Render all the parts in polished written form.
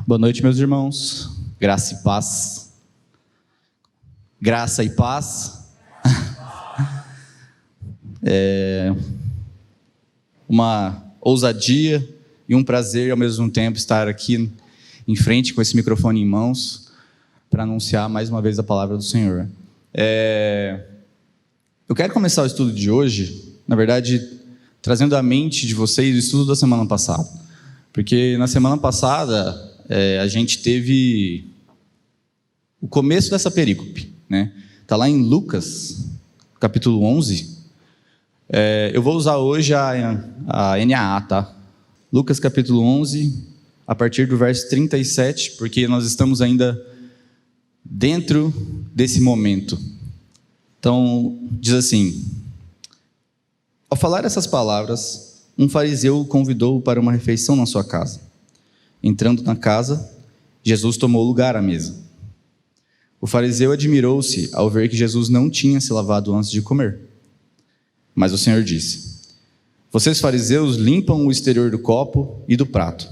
Boa noite, meus irmãos. Graça e paz. Graça e paz. Uma ousadia e um prazer ao mesmo tempo estar aqui em frente com esse microfone em mãos para anunciar mais uma vez a palavra do Senhor. Eu quero começar o estudo de hoje, na verdade, trazendo à mente de vocês o estudo da semana passada. Porque na semana passada a gente teve o começo dessa perícope, né? Está lá em Lucas, capítulo 11. Eu vou usar hoje a NAA, tá? Lucas, capítulo 11, a partir do verso 37, porque nós estamos ainda dentro desse momento. Então, diz assim: ao falar essas palavras, um fariseu o convidou para uma refeição na sua casa. Entrando na casa, Jesus tomou lugar à mesa. O fariseu admirou-se ao ver que Jesus não tinha se lavado antes de comer. Mas o Senhor disse: vocês fariseus limpam o exterior do copo e do prato,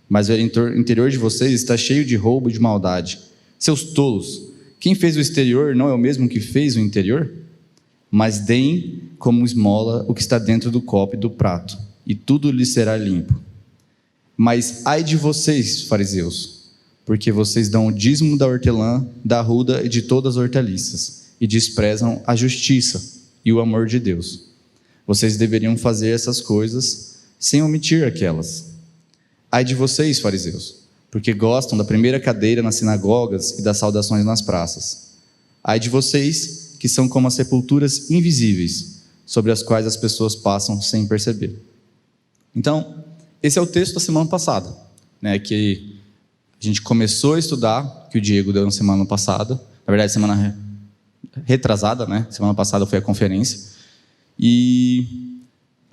mas o interior de vocês está cheio de roubo e de maldade. Seus tolos, quem fez o exterior não é o mesmo que fez o interior? Mas deem como esmola o que está dentro do copo e do prato, e tudo lhe será limpo. Mas ai de vocês, fariseus, porque vocês dão o dízimo da hortelã, da arruda e de todas as hortaliças, e desprezam a justiça e o amor de Deus. Vocês deveriam fazer essas coisas sem omitir aquelas. Ai de vocês, fariseus, porque gostam da primeira cadeira nas sinagogas e das saudações nas praças. Ai de vocês, que são como as sepulturas invisíveis, sobre as quais as pessoas passam sem perceber. Então, esse é o texto da semana passada, né, que a gente começou a estudar, que o Diego deu na semana passada, na verdade, semana retrasada, né? Semana passada foi a conferência. E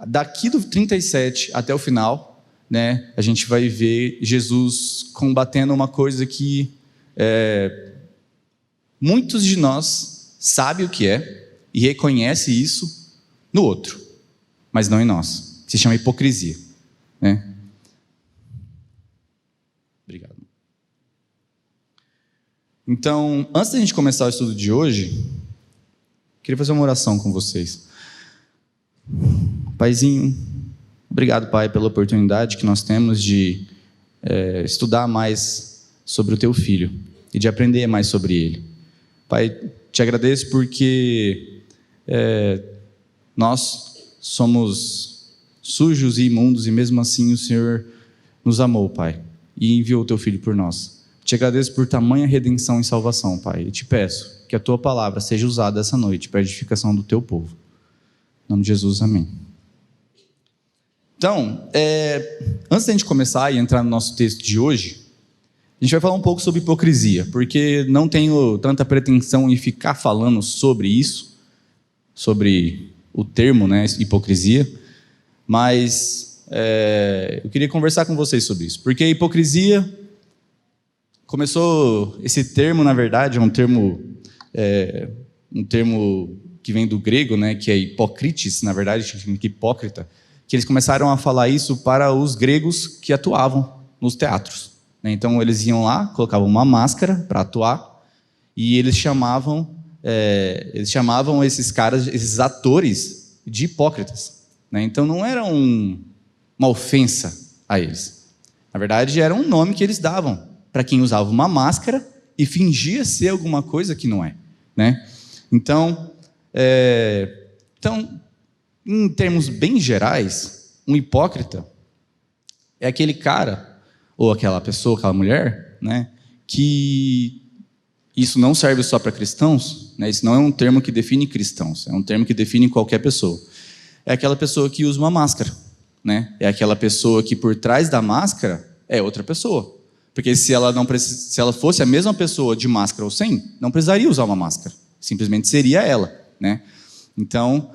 daqui do 37 até o final, né, a gente vai ver Jesus combatendo uma coisa que muitos de nós sabem o que é e reconhece isso no outro, mas não em nós. Se chama hipocrisia, né? Obrigado. Então, antes da gente começar o estudo de hoje, queria fazer uma oração com vocês. Paizinho, obrigado, Pai, pela oportunidade que nós temos de estudar mais sobre o Teu Filho e de aprender mais sobre Ele. Pai, te agradeço porque nós somos sujos e imundos e mesmo assim o Senhor nos amou, Pai, e enviou o Teu Filho por nós. Te agradeço por tamanha redenção e salvação, Pai, e te peço que a Tua palavra seja usada essa noite para a edificação do Teu povo. Em nome de Jesus, amém. Então, antes da gente começar e entrar no nosso texto de hoje, a gente vai falar um pouco sobre hipocrisia, porque não tenho tanta pretensão em ficar falando sobre isso, sobre o termo, né, hipocrisia, mas eu queria conversar com vocês sobre isso, porque a hipocrisia começou, esse termo, na verdade, é um termo que vem do grego, né, que é hipócrites, na verdade, significa hipócrita, que eles começaram a falar isso para os gregos que atuavam nos teatros. Então, eles iam lá, colocavam uma máscara para atuar, e eles chamavam esses caras, esses atores, de hipócritas. Então, não era uma ofensa a eles. Na verdade, era um nome que eles davam para quem usava uma máscara e fingia ser alguma coisa que não é. Então, em termos bem gerais, um hipócrita é aquele cara, ou aquela pessoa, aquela mulher, que isso não serve só para cristãos, isso não é um termo que define cristãos, é um termo que define qualquer pessoa. É aquela pessoa que usa uma máscara, é aquela pessoa que por trás da máscara é outra pessoa. Porque se ela fosse a mesma pessoa de máscara ou sem, não precisaria usar uma máscara. Simplesmente seria ela. Então,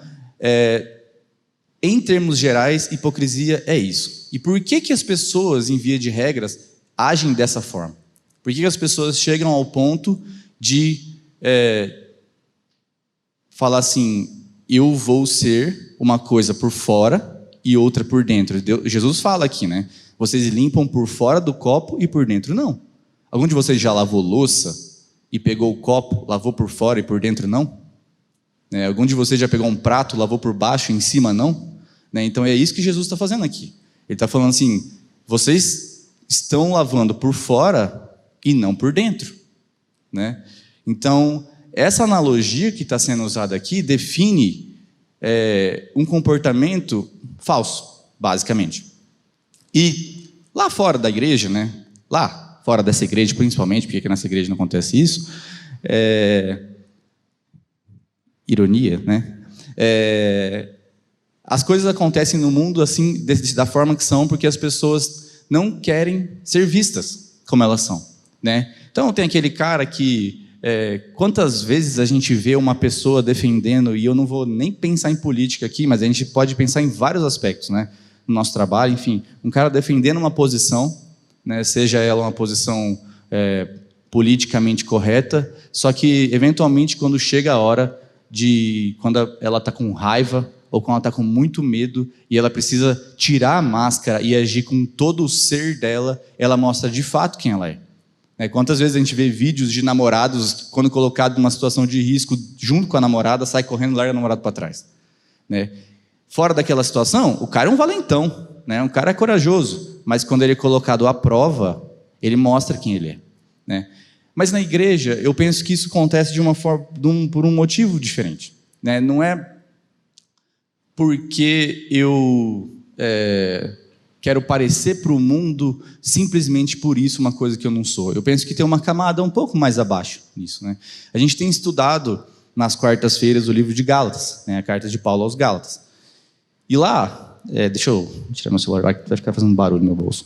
em termos gerais, hipocrisia é isso. E por que as pessoas, em via de regras, agem dessa forma? Por que as pessoas chegam ao ponto de falar assim: eu vou ser uma coisa por fora e outra por dentro? Jesus fala aqui, Vocês limpam por fora do copo e por dentro não. Algum de vocês já lavou louça e pegou o copo, lavou por fora e por dentro não? Algum de vocês já pegou um prato, lavou por baixo e em cima não? Então é isso que Jesus está fazendo aqui. Ele está falando assim, vocês estão lavando por fora e não por dentro. Então, essa analogia que está sendo usada aqui define um comportamento falso, basicamente. E lá fora da igreja, lá fora dessa igreja principalmente, porque aqui nessa igreja não acontece isso, ironia, as coisas acontecem no mundo assim, da forma que são, porque as pessoas não querem ser vistas como elas são. Então tem aquele cara que, quantas vezes a gente vê uma pessoa defendendo, e eu não vou nem pensar em política aqui, mas a gente pode pensar em vários aspectos, no nosso trabalho, enfim, um cara defendendo uma posição, seja ela uma posição politicamente correta, só que eventualmente quando chega a hora quando ela está com raiva, ou quando ela está com muito medo, e ela precisa tirar a máscara e agir com todo o ser dela, ela mostra de fato quem ela é. Quantas vezes a gente vê vídeos de namorados, quando colocado numa situação de risco, junto com a namorada, sai correndo e larga o namorado para trás. Fora daquela situação, o cara é um valentão, um cara é corajoso, mas quando ele é colocado à prova, ele mostra quem ele é. Mas na igreja, eu penso que isso acontece por um motivo diferente. Não é porque eu quero parecer para o mundo simplesmente por isso uma coisa que eu não sou. Eu penso que tem uma camada um pouco mais abaixo nisso. A gente tem estudado nas quartas-feiras o livro de Gálatas, a carta de Paulo aos Gálatas. E lá, deixa eu tirar meu celular, vai ficar fazendo barulho no meu bolso.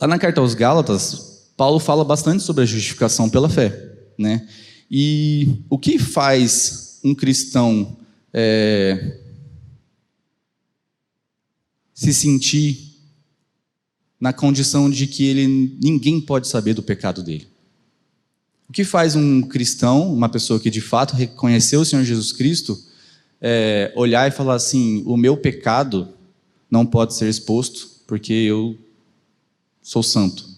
Lá na carta aos Gálatas, Paulo fala bastante sobre a justificação pela fé. E o que faz um cristão se sentir na condição de que ninguém pode saber do pecado dele? O que faz um cristão, uma pessoa que de fato reconheceu o Senhor Jesus Cristo, olhar e falar assim, o meu pecado não pode ser exposto porque eu sou santo,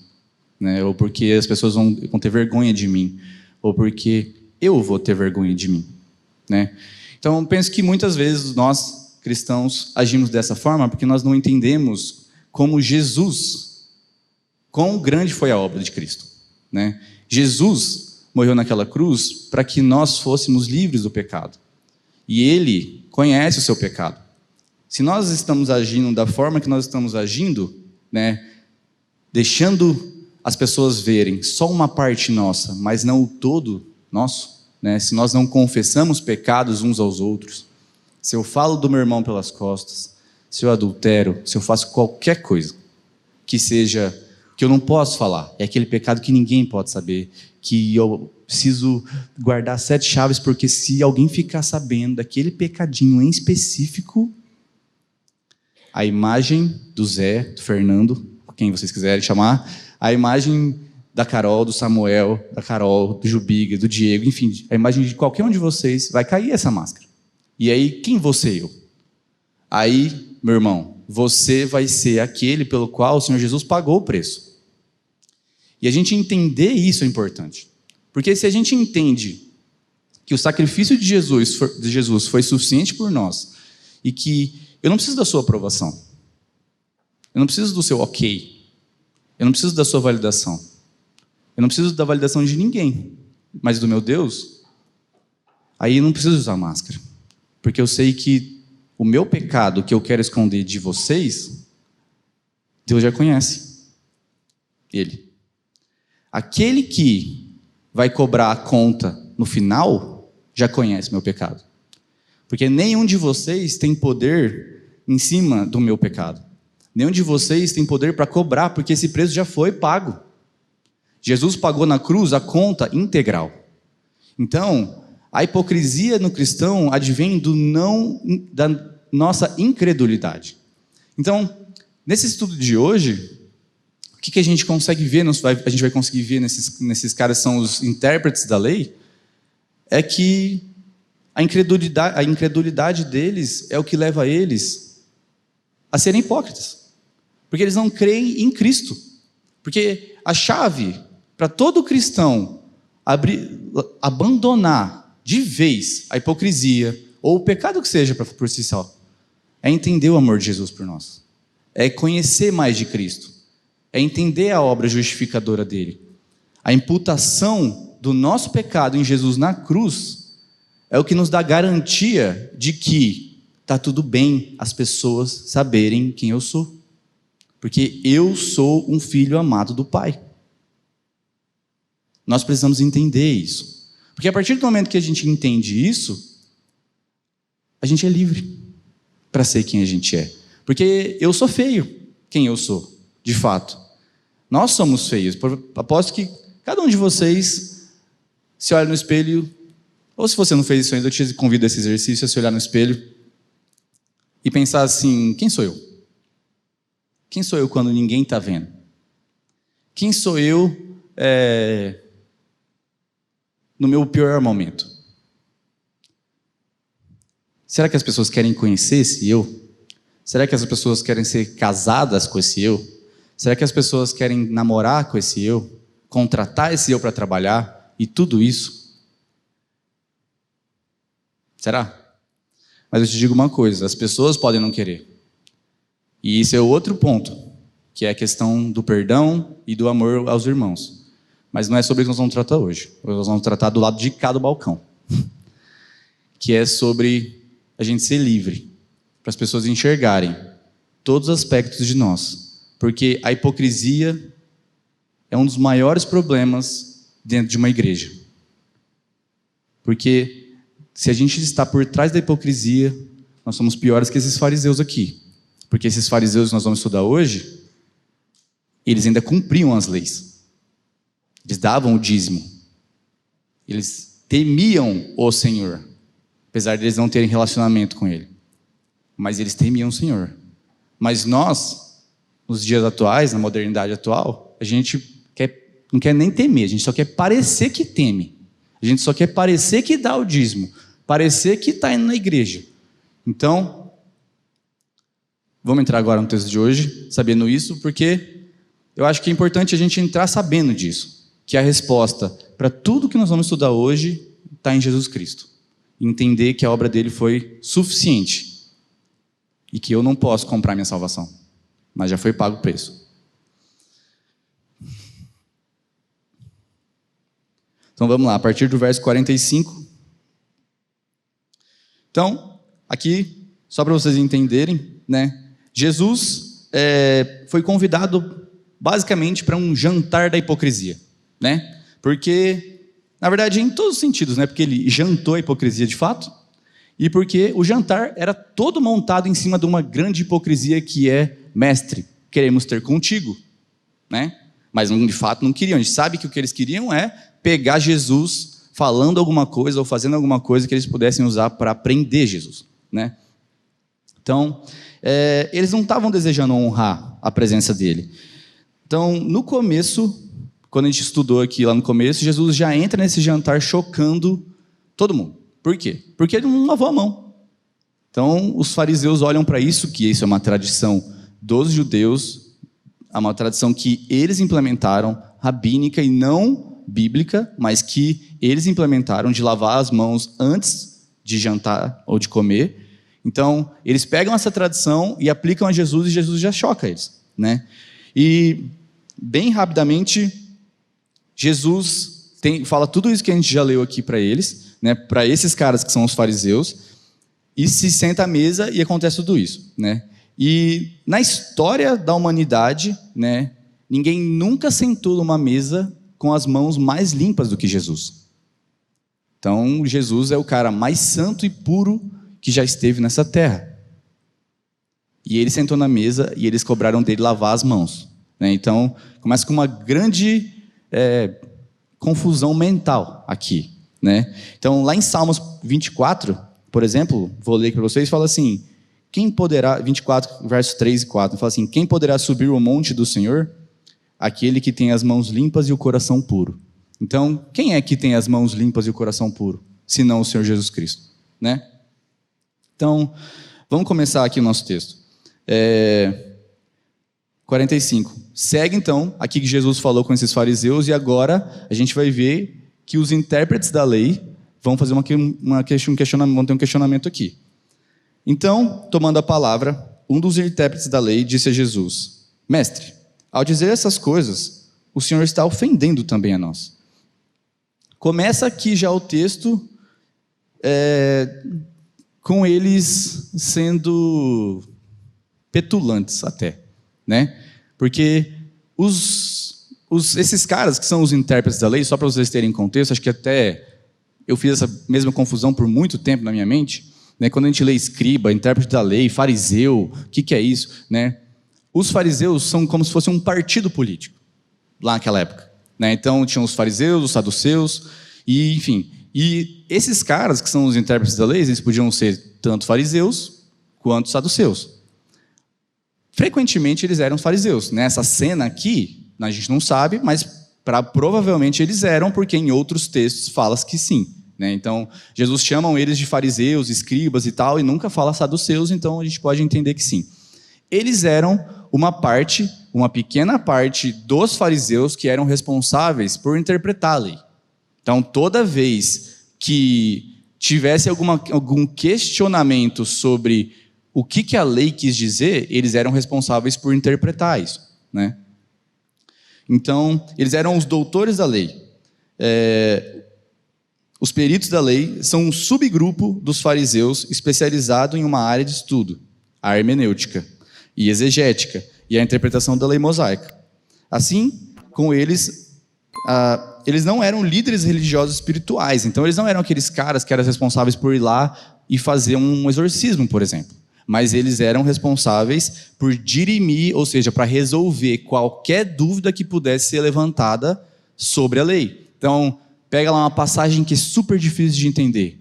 ou porque as pessoas vão ter vergonha de mim, ou porque eu vou ter vergonha de mim. Então, eu penso que muitas vezes nós, cristãos, agimos dessa forma porque nós não entendemos como quão grande foi a obra de Cristo. Jesus morreu naquela cruz para que nós fôssemos livres do pecado. E Ele conhece o seu pecado. Se nós estamos agindo da forma que nós estamos agindo, deixando as pessoas verem só uma parte nossa, mas não o todo nosso, se nós não confessamos pecados uns aos outros, se eu falo do meu irmão pelas costas, se eu adultero, se eu faço qualquer coisa que seja, que eu não posso falar, é aquele pecado que ninguém pode saber, que eu preciso guardar 7 chaves, porque se alguém ficar sabendo daquele pecadinho em específico, a imagem do Zé, do Fernando, quem vocês quiserem chamar, a imagem da Carol, do Samuel, da Carol, do Jubiga, do Diego, enfim, a imagem de qualquer um de vocês, vai cair essa máscara. E aí, quem você eu? Aí, meu irmão, você vai ser aquele pelo qual o Senhor Jesus pagou o preço. E a gente entender isso é importante. Porque se a gente entende que o sacrifício de Jesus foi suficiente por nós, e que eu não preciso da sua aprovação, eu não preciso do seu ok, eu não preciso da sua validação, eu não preciso da validação de ninguém, mas do meu Deus, aí eu não preciso usar máscara. Porque eu sei que o meu pecado que eu quero esconder de vocês, Deus já conhece. Ele. Aquele que vai cobrar a conta no final, já conhece meu pecado. Porque nenhum de vocês tem poder em cima do meu pecado. Nenhum de vocês tem poder para cobrar, porque esse preço já foi pago. Jesus pagou na cruz a conta integral. Então, a hipocrisia no cristão advém da nossa incredulidade. Então, nesse estudo de hoje, o que a gente consegue ver, a gente vai conseguir ver nesses caras que são os intérpretes da lei, é que a incredulidade deles é o que leva eles a serem hipócritas, porque eles não creem em Cristo. Porque a chave para todo cristão abandonar de vez a hipocrisia, ou o pecado que seja por si só, é entender o amor de Jesus por nós, é conhecer mais de Cristo, é entender a obra justificadora dele. A imputação do nosso pecado em Jesus na cruz é o que nos dá garantia de que está tudo bem as pessoas saberem quem eu sou. Porque eu sou um filho amado do Pai. Nós precisamos entender isso. Porque a partir do momento que a gente entende isso, a gente é livre para ser quem a gente é. Porque eu sou feio, quem eu sou, de fato. Nós somos feios. Aposto que cada um de vocês se olha no espelho, ou se você não fez isso ainda, eu te convido a esse exercício, a se olhar no espelho e pensar assim, quem sou eu? Quem sou eu quando ninguém está vendo? Quem sou eu no meu pior momento? Será que as pessoas querem conhecer esse eu? Será que as pessoas querem ser casadas com esse eu? Será que as pessoas querem namorar com esse eu? Contratar esse eu para trabalhar? E tudo isso? Será? Mas eu te digo uma coisa, as pessoas podem não querer. E isso é outro ponto, que é a questão do perdão e do amor aos irmãos. Mas não é sobre isso que nós vamos tratar hoje. Hoje nós vamos tratar do lado de cá do balcão. Que é sobre a gente ser livre, para as pessoas enxergarem todos os aspectos de nós. Porque a hipocrisia é um dos maiores problemas dentro de uma igreja. Porque se a gente está por trás da hipocrisia, nós somos piores que esses fariseus aqui. Porque esses fariseus que nós vamos estudar hoje, eles ainda cumpriam as leis. Eles davam o dízimo. Eles temiam o Senhor, apesar de eles não terem relacionamento com Ele. Mas eles temiam o Senhor. Mas nós, nos dias atuais, na modernidade atual, a gente não quer nem temer, a gente só quer parecer que teme. A gente só quer parecer que dá o dízimo, parecer que está indo na igreja. Então, vamos entrar agora no texto de hoje, sabendo isso, porque eu acho que é importante a gente entrar sabendo disso, que a resposta para tudo que nós vamos estudar hoje está em Jesus Cristo. Entender que a obra dele foi suficiente e que eu não posso comprar minha salvação, mas já foi pago o preço. Então vamos lá, a partir do verso 45. Então, aqui, só para vocês entenderem, né? Jesus foi convidado basicamente para um jantar da hipocrisia, né? Porque, na verdade, em todos os sentidos, né? Porque ele jantou a hipocrisia de fato, e porque o jantar era todo montado em cima de uma grande hipocrisia que é: mestre, queremos ter contigo, né? Mas de fato não queriam. A gente sabe que o que eles queriam é pegar Jesus falando alguma coisa ou fazendo alguma coisa que eles pudessem usar para prender Jesus, né? Então, eles não estavam desejando honrar a presença dele. Então, no começo, quando a gente estudou aqui lá no começo, Jesus já entra nesse jantar chocando todo mundo. Por quê? Porque ele não lavou a mão. Então, os fariseus olham para isso, que isso é uma tradição dos judeus, é uma tradição que eles implementaram, rabínica e não bíblica, mas que eles implementaram de lavar as mãos antes de jantar ou de comer. Então, eles pegam essa tradição e aplicam a Jesus, e Jesus já choca eles, né? E, bem rapidamente, Jesus fala tudo isso que a gente já leu aqui para eles, né? Para esses caras que são os fariseus, e se senta à mesa e acontece tudo isso, né? E na história da humanidade, né, ninguém nunca sentou numa mesa com as mãos mais limpas do que Jesus. Então, Jesus é o cara mais santo e puro que já esteve nessa terra. E ele sentou na mesa e eles cobraram dele lavar as mãos, né? Então, começa com uma grande confusão mental aqui, né? Então, lá em Salmos 24, por exemplo, vou ler para vocês, fala assim: quem poderá, 24, versos 3 e 4, fala assim: quem poderá subir o monte do Senhor? Aquele que tem as mãos limpas e o coração puro. Então, quem é que tem as mãos limpas e o coração puro? Senão o Senhor Jesus Cristo, né? Então, vamos começar aqui o nosso texto. 45. Segue então aqui que Jesus falou com esses fariseus, e agora a gente vai ver que os intérpretes da lei vão fazer vão ter um questionamento aqui. Então, tomando a palavra, um dos intérpretes da lei disse a Jesus: Mestre, ao dizer essas coisas, o Senhor está ofendendo também a nós. Começa aqui já o texto com eles sendo petulantes até, né? Porque esses caras que são os intérpretes da lei, só para vocês terem contexto, acho que até eu fiz essa mesma confusão por muito tempo na minha mente, né? Quando a gente lê escriba, intérprete da lei, fariseu, o que é isso, né? Os fariseus são como se fosse um partido político lá naquela época, né? Então tinham os fariseus, os saduceus, e enfim. E esses caras que são os intérpretes da lei, eles podiam ser tanto fariseus quanto saduceus. Frequentemente eles eram fariseus. Nessa cena aqui, a gente não sabe, mas provavelmente eles eram, porque em outros textos fala que sim, né? Então, Jesus chama eles de fariseus, escribas e tal, e nunca fala saduceus, então a gente pode entender que sim. Eles eram uma pequena parte dos fariseus que eram responsáveis por interpretar a lei. Então, toda vez que tivesse algum questionamento sobre o que a lei quis dizer, eles eram responsáveis por interpretar isso, né? Então, eles eram os doutores da lei. Os peritos da lei são um subgrupo dos fariseus especializado em uma área de estudo, a hermenêutica e exegética, e a interpretação da lei mosaica. Assim, com eles não eram líderes religiosos espirituais, então eles não eram aqueles caras que eram responsáveis por ir lá e fazer um exorcismo, por exemplo. Mas eles eram responsáveis por dirimir, ou seja, para resolver qualquer dúvida que pudesse ser levantada sobre a lei. Então, pega lá uma passagem que é super difícil de entender.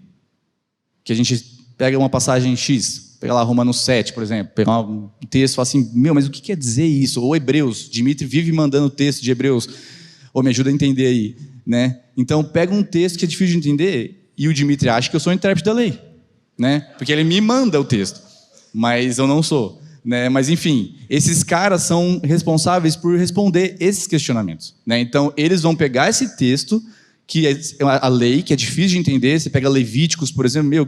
Que a gente pega uma passagem X, pega lá Romanos 7, por exemplo, pega um texto e fala assim, mas o que quer dizer isso? Ou Hebreus, Dimitri vive mandando texto de Hebreus, ou me ajuda a entender aí, né? Então, pega um texto que é difícil de entender, e o Dimitri acha que eu sou intérprete da lei, né? Porque ele me manda o texto, mas eu não sou, né? Mas enfim, esses caras são responsáveis por responder esses questionamentos, né? Então, eles vão pegar esse texto, que é a lei, que é difícil de entender, você pega Levíticos, por exemplo, o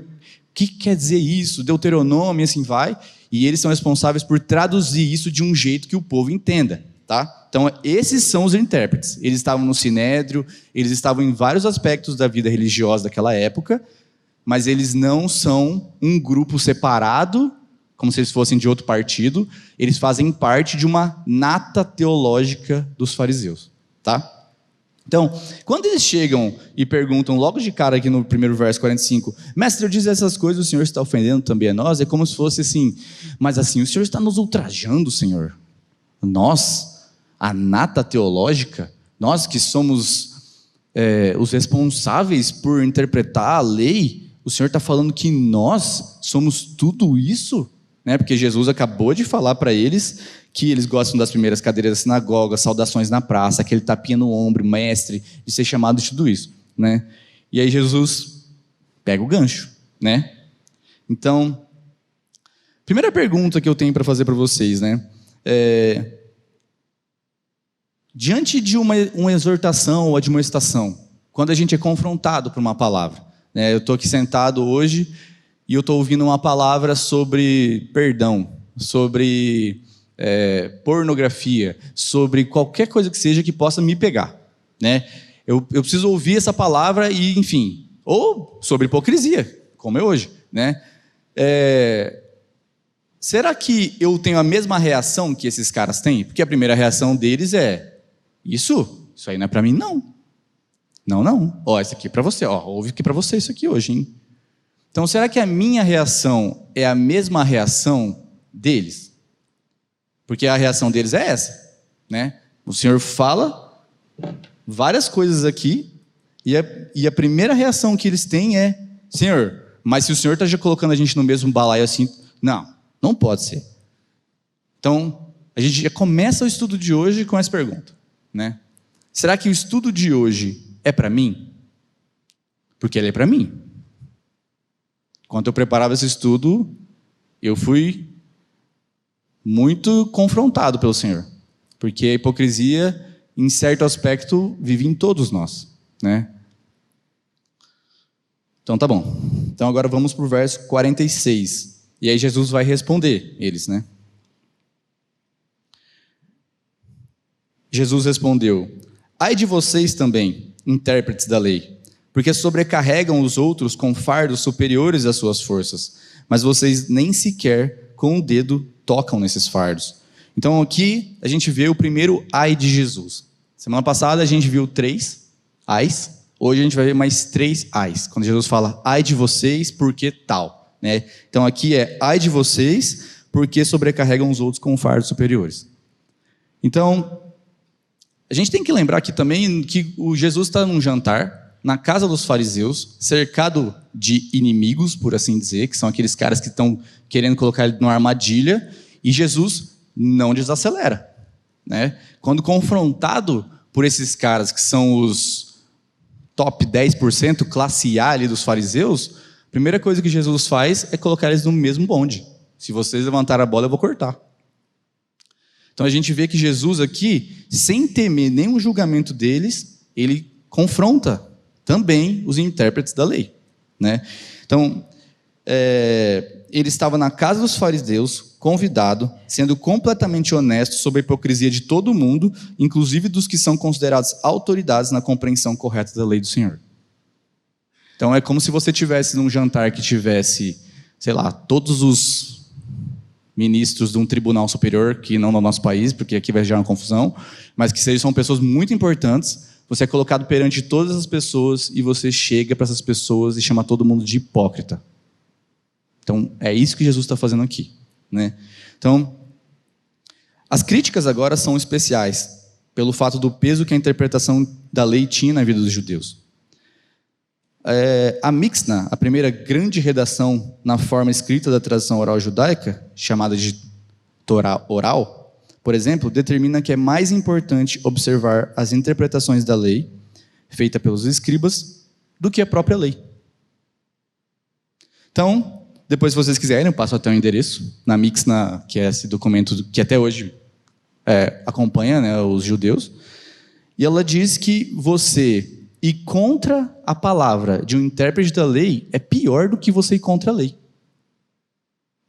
que quer dizer isso? Deuteronômio, assim vai, e eles são responsáveis por traduzir isso de um jeito que o povo entenda, tá? Então, esses são os intérpretes. Eles estavam no Sinédrio, eles estavam em vários aspectos da vida religiosa daquela época, mas eles não são um grupo separado, como se eles fossem de outro partido, eles fazem parte de uma nata teológica dos fariseus, tá? Então, quando eles chegam e perguntam logo de cara aqui no primeiro verso 45, mestre, eu disse essas coisas, o Senhor está ofendendo também a nós, é como se fosse assim, mas assim, o Senhor está nos ultrajando, Senhor. Nós, a nata teológica, nós que somos os responsáveis por interpretar a lei, o Senhor está falando que nós somos tudo isso? Né? Porque Jesus acabou de falar para eles que eles gostam das primeiras cadeiras da sinagoga, saudações na praça, aquele tapinha no ombro, mestre, de ser chamado de tudo isso, né? E aí Jesus pega o gancho, né? Então, primeira pergunta que eu tenho para fazer para vocês, né? Diante de uma exortação ou admoestação, quando a gente é confrontado por uma palavra, né? Eu estou aqui sentado hoje e eu estou ouvindo uma palavra sobre perdão, sobre pornografia, sobre qualquer coisa que seja que possa me pegar, né? Eu preciso ouvir essa palavra e, enfim, ou sobre hipocrisia, como é hoje, né? Será que eu tenho a mesma reação que esses caras têm? Porque a primeira reação deles é, isso aí não é para mim, não. Não. Ó, isso aqui é para você, ó, ouve aqui para você isso aqui hoje, hein? Então, será que a minha reação é a mesma reação deles? Porque a reação deles é essa, né? O Senhor fala várias coisas aqui, e a primeira reação que eles têm é, Senhor, mas se o Senhor está já colocando a gente no mesmo balaio assim, não pode ser. Então, a gente já começa o estudo de hoje com essa pergunta, né? Será que o estudo de hoje é para mim? Porque ele é para mim. Quando eu preparava esse estudo, eu fui muito confrontado pelo Senhor, porque a hipocrisia, em certo aspecto, vive em todos nós, né? Então tá bom. Então agora vamos para o verso 46. E aí Jesus vai responder eles, né? Jesus respondeu: ai de vocês também, intérpretes da lei, porque sobrecarregam os outros com fardos superiores às suas forças, mas vocês nem sequer com o dedo tocam nesses fardos. Então aqui a gente vê o primeiro ai de Jesus. Semana passada a gente viu 3 ais, hoje a gente vai ver mais 3 ais, quando Jesus fala ai de vocês porque tal, né? Então aqui é ai de vocês porque sobrecarregam os outros com fardos superiores. Então a gente tem que lembrar aqui também que o Jesus está num jantar, na casa dos fariseus, cercado de inimigos, por assim dizer, que são aqueles caras que estão querendo colocar ele numa armadilha, e Jesus não desacelera, né? Quando confrontado por esses caras que são os top 10%, classe A ali dos fariseus, a primeira coisa que Jesus faz é colocar eles no mesmo bonde. Se vocês levantarem a bola, eu vou cortar. Então a gente vê que Jesus aqui, sem temer nenhum julgamento deles, ele confronta também os intérpretes da lei, né? Então, ele estava na casa dos fariseus, convidado, sendo completamente honesto sobre a hipocrisia de todo mundo, inclusive dos que são considerados autoridades na compreensão correta da lei do Senhor. Então é como se você tivesse num jantar que tivesse, sei lá, todos os ministros de um tribunal superior, que não no nosso país, porque aqui vai gerar uma confusão, mas que são pessoas muito importantes. Você é colocado perante todas as pessoas e você chega para essas pessoas e chama todo mundo de hipócrita. Então, é isso que Jesus está fazendo aqui, né? Então, as críticas agora são especiais, pelo fato do peso que a interpretação da lei tinha na vida dos judeus. A Mixna, a primeira grande redação na forma escrita da tradição oral judaica, chamada de Torá oral, por exemplo, determina que é mais importante observar as interpretações da lei, feita pelos escribas, do que a própria lei. Então, depois, se vocês quiserem, eu passo até o endereço, na Mixna, que é esse documento que até hoje acompanha, né, os judeus, e ela diz que você ir contra a palavra de um intérprete da lei é pior do que você ir contra a lei.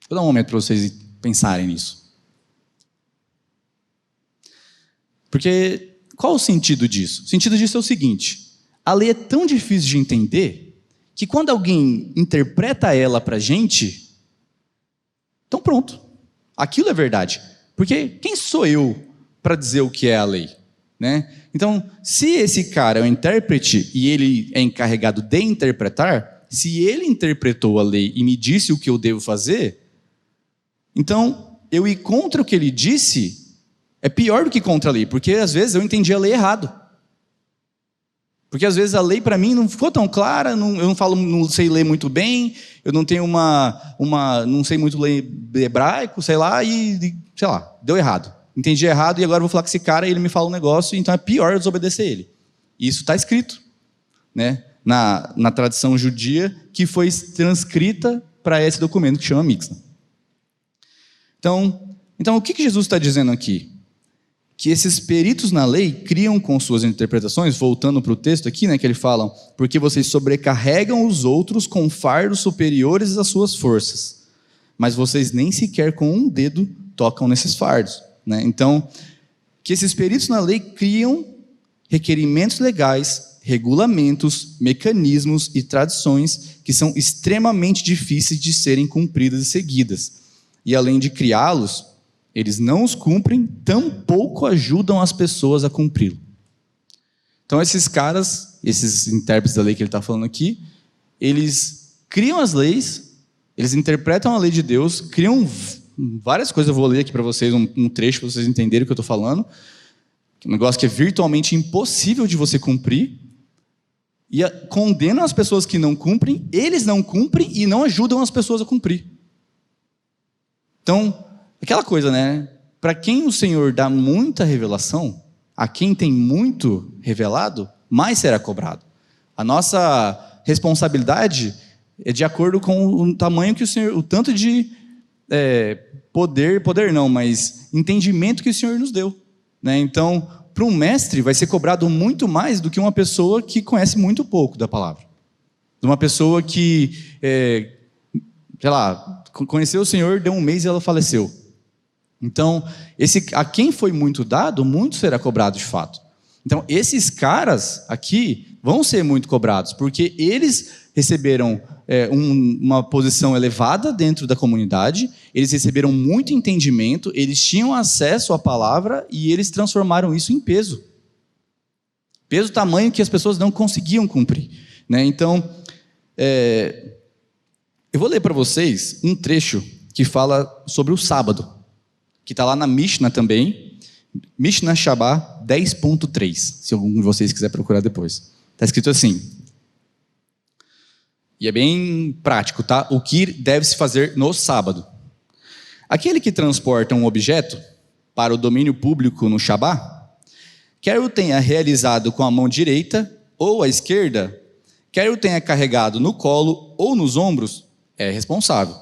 Vou dar um momento para vocês pensarem nisso. Porque qual o sentido disso? O sentido disso é o seguinte: a lei é tão difícil de entender que quando alguém interpreta ela para a gente, então pronto, aquilo é verdade. Porque quem sou eu para dizer o que é a lei, né? Então, se esse cara é um intérprete e ele é encarregado de interpretar, se ele interpretou a lei e me disse o que eu devo fazer, então eu ir contra o que ele disse é pior do que contra a lei, porque às vezes eu entendi a lei errado. Porque às vezes a lei para mim não ficou tão clara, eu não sei ler muito bem, eu não tenho não sei muito ler hebraico, sei lá, deu errado. Entendi errado e agora vou falar com esse cara e ele me fala um negócio, então é pior eu desobedecer ele. Isso está escrito, né, na tradição judia, que foi transcrita para esse documento que chama Mixna. Então o que Jesus está dizendo aqui? Que esses peritos na lei criam com suas interpretações, voltando para o texto aqui, né, que ele fala, porque vocês sobrecarregam os outros com fardos superiores às suas forças, mas vocês nem sequer com um dedo tocam nesses fardos, né? Então, que esses peritos na lei criam requerimentos legais, regulamentos, mecanismos e tradições que são extremamente difíceis de serem cumpridas e seguidas. E além de criá-los, eles não os cumprem, tampouco ajudam as pessoas a cumpri-lo. Então esses caras, esses intérpretes da lei que ele está falando aqui, eles criam as leis, eles interpretam a lei de Deus, criam várias coisas. Eu vou ler aqui para vocês um trecho para vocês entenderem o que eu estou falando. Um negócio que é virtualmente impossível de você cumprir. E condenam as pessoas que não cumprem, eles não cumprem e não ajudam as pessoas a cumprir. Então, aquela coisa, né? Para quem o Senhor dá muita revelação, a quem tem muito revelado, mais será cobrado. A nossa responsabilidade é de acordo com o tamanho que o Senhor, o tanto de poder não, mas entendimento que o Senhor nos deu, né? Então, para um mestre vai ser cobrado muito mais do que uma pessoa que conhece muito pouco da palavra. De uma pessoa que, sei lá, conheceu o Senhor, deu um mês e ela faleceu. Então, a quem foi muito dado, muito será cobrado de fato. Então, esses caras aqui vão ser muito cobrados, porque eles receberam uma posição elevada dentro da comunidade, eles receberam muito entendimento, eles tinham acesso à palavra e eles transformaram isso em peso. Peso tamanho que as pessoas não conseguiam cumprir, né? Então, eu vou ler para vocês um trecho que fala sobre o sábado, que está lá na Mishnah também, Mishnah Shabbat 10.3, se algum de vocês quiser procurar depois. Está escrito assim, e é bem prático, tá? O que deve-se fazer no sábado. Aquele que transporta um objeto para o domínio público no Shabbat, quer o tenha realizado com a mão direita ou a esquerda, quer o tenha carregado no colo ou nos ombros, é responsável.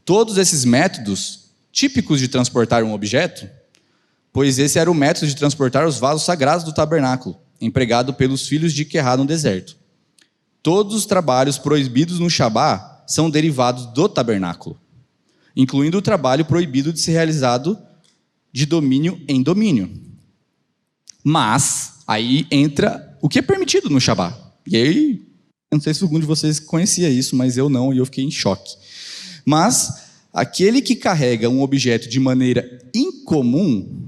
Todos esses métodos típicos de transportar um objeto, pois esse era o método de transportar os vasos sagrados do tabernáculo, empregado pelos filhos de Querá no deserto. Todos os trabalhos proibidos no Shabá são derivados do tabernáculo, incluindo o trabalho proibido de ser realizado de domínio em domínio. Mas aí entra o que é permitido no Shabá. E aí, eu não sei se algum de vocês conhecia isso, mas eu não, e eu fiquei em choque. Mas aquele que carrega um objeto de maneira incomum,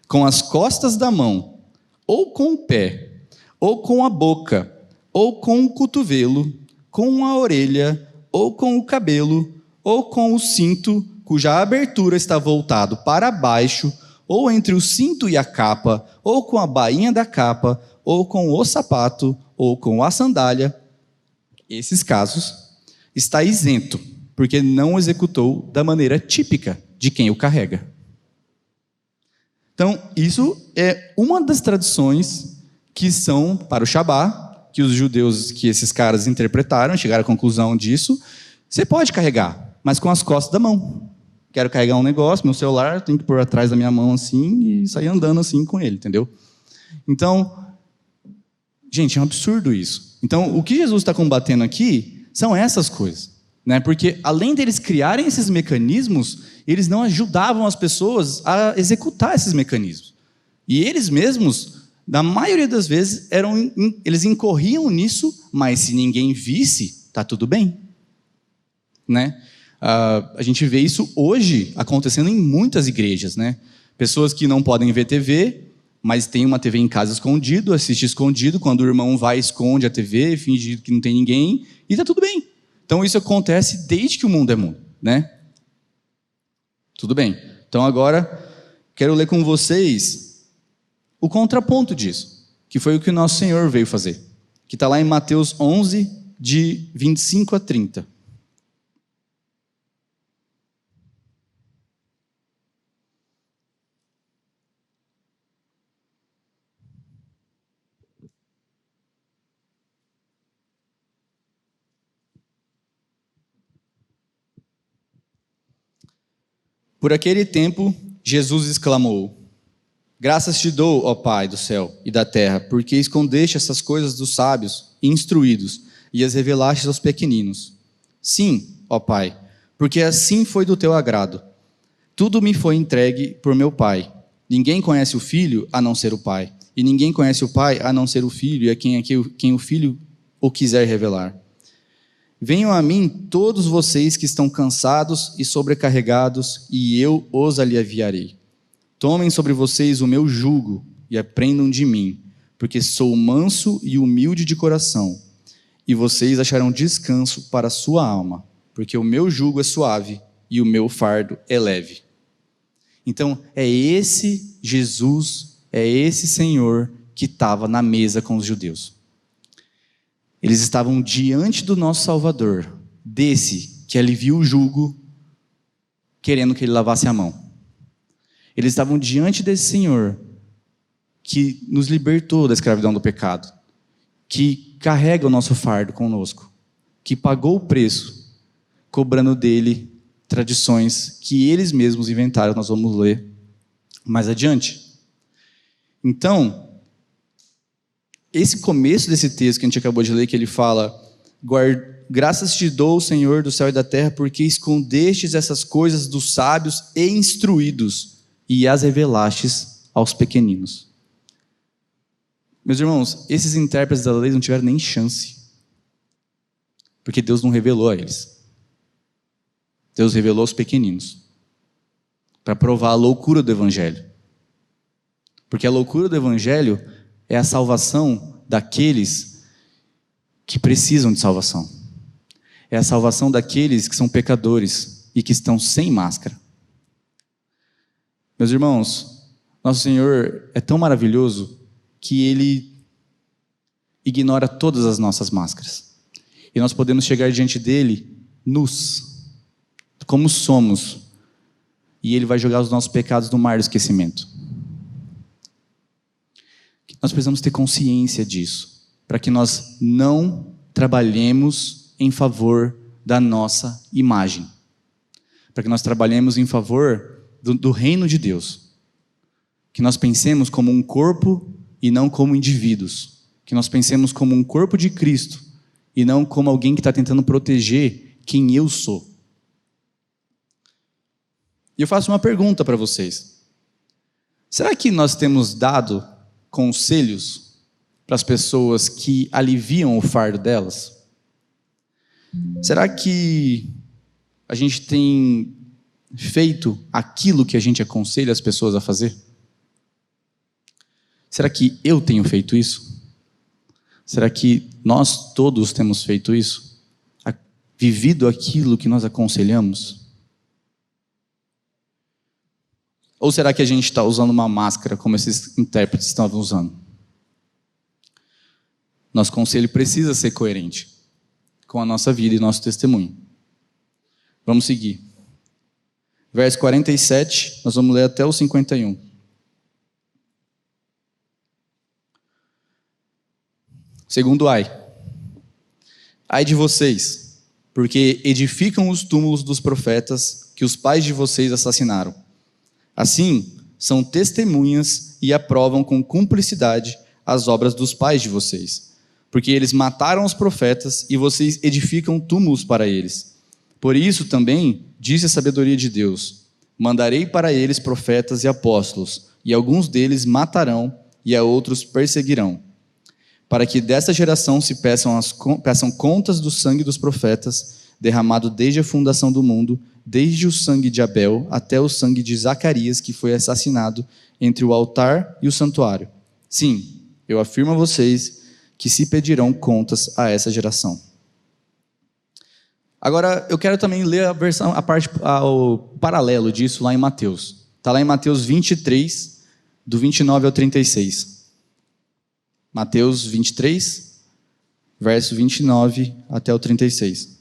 com as costas da mão, ou com o pé, ou com a boca, ou com o cotovelo, com a orelha, ou com o cabelo, ou com o cinto, cuja abertura está voltado para baixo, ou entre o cinto e a capa, ou com a bainha da capa, ou com o sapato, ou com a sandália, esses casos, está isento, porque não executou da maneira típica de quem o carrega. Então, isso é uma das tradições que são para o Shabá, que os judeus, que esses caras interpretaram, chegaram à conclusão disso. Você pode carregar, mas com as costas da mão. Quero carregar um negócio, meu celular, tenho que pôr atrás da minha mão assim e sair andando assim com ele, entendeu? Então, gente, é um absurdo isso. Então, o que Jesus está combatendo aqui são essas coisas, né? Porque além deles criarem esses mecanismos, eles não ajudavam as pessoas a executar esses mecanismos. E eles mesmos, na maioria das vezes, eles incorriam nisso, mas se ninguém visse, está tudo bem, né? A gente vê isso hoje acontecendo em muitas igrejas, né? Pessoas que não podem ver TV, mas tem uma TV em casa escondido, assiste escondido, quando o irmão vai, esconde a TV, finge que não tem ninguém, e está tudo bem. Então isso acontece desde que o mundo é mundo, né? Tudo bem. Então agora, quero ler com vocês o contraponto disso, que foi o que o nosso Senhor veio fazer, que está lá em Mateus 11, de 25 a 30. Por aquele tempo, Jesus exclamou: graças te dou, ó Pai do céu e da terra, porque escondeste essas coisas dos sábios e instruídos e as revelaste aos pequeninos. Sim, ó Pai, porque assim foi do teu agrado. Tudo me foi entregue por meu Pai. Ninguém conhece o Filho a não ser o Pai, e ninguém conhece o Pai a não ser o Filho e a quem o Filho o quiser revelar. Venham a mim todos vocês que estão cansados e sobrecarregados, e eu os aliviarei. Tomem sobre vocês o meu jugo e aprendam de mim, porque sou manso e humilde de coração, e vocês acharão descanso para a sua alma, porque o meu jugo é suave e o meu fardo é leve. Então, é esse Jesus, é esse Senhor que estava na mesa com os judeus. Eles estavam diante do nosso Salvador, desse que alivia o jugo, querendo que ele lavasse a mão. Eles estavam diante desse Senhor, que nos libertou da escravidão do pecado, que carrega o nosso fardo conosco, que pagou o preço, cobrando dele tradições que eles mesmos inventaram. Nós vamos ler mais adiante. Então, esse começo desse texto que a gente acabou de ler, que ele fala: graças te dou, Senhor do céu e da terra, porque escondestes essas coisas dos sábios e instruídos e as revelastes aos pequeninos. Meus irmãos, esses intérpretes da lei não tiveram nem chance, porque Deus não revelou a eles. Deus revelou aos pequeninos, para provar a loucura do Evangelho. Porque a loucura do Evangelho é a salvação daqueles que precisam de salvação. É a salvação daqueles que são pecadores e que estão sem máscara. Meus irmãos, nosso Senhor é tão maravilhoso que Ele ignora todas as nossas máscaras. E nós podemos chegar diante dEle nus, como somos. E Ele vai jogar os nossos pecados no mar do esquecimento. Nós precisamos ter consciência disso, para que nós não trabalhemos em favor da nossa imagem, para que nós trabalhemos em favor do reino de Deus, que nós pensemos como um corpo e não como indivíduos, que nós pensemos como um corpo de Cristo e não como alguém que está tentando proteger quem eu sou. E eu faço uma pergunta para vocês: será que nós temos dado conselhos para as pessoas que aliviam o fardo delas? Será que a gente tem feito aquilo que a gente aconselha as pessoas a fazer? Será que eu tenho feito isso? Será que nós todos temos feito isso? Vivido aquilo que nós aconselhamos? Ou será que a gente está usando uma máscara como esses intérpretes estavam usando? Nosso conselho precisa ser coerente com a nossa vida e nosso testemunho. Vamos seguir. Verso 47, nós vamos ler até o 51. Segundo ai de vocês, porque edificam os túmulos dos profetas que os pais de vocês assassinaram. Assim, são testemunhas e aprovam com cumplicidade as obras dos pais de vocês, porque eles mataram os profetas e vocês edificam túmulos para eles. Por isso também, disse a sabedoria de Deus: mandarei para eles profetas e apóstolos, e alguns deles matarão e a outros perseguirão, para que desta geração se peçam contas do sangue dos profetas, derramado desde a fundação do mundo, desde o sangue de Abel até o sangue de Zacarias, que foi assassinado entre o altar e o santuário. Sim, eu afirmo a vocês que se pedirão contas a essa geração. Agora, eu quero também ler o paralelo disso lá em Mateus. Está lá em Mateus 23, do 29 ao 36. Mateus 23, verso 29 até o 36.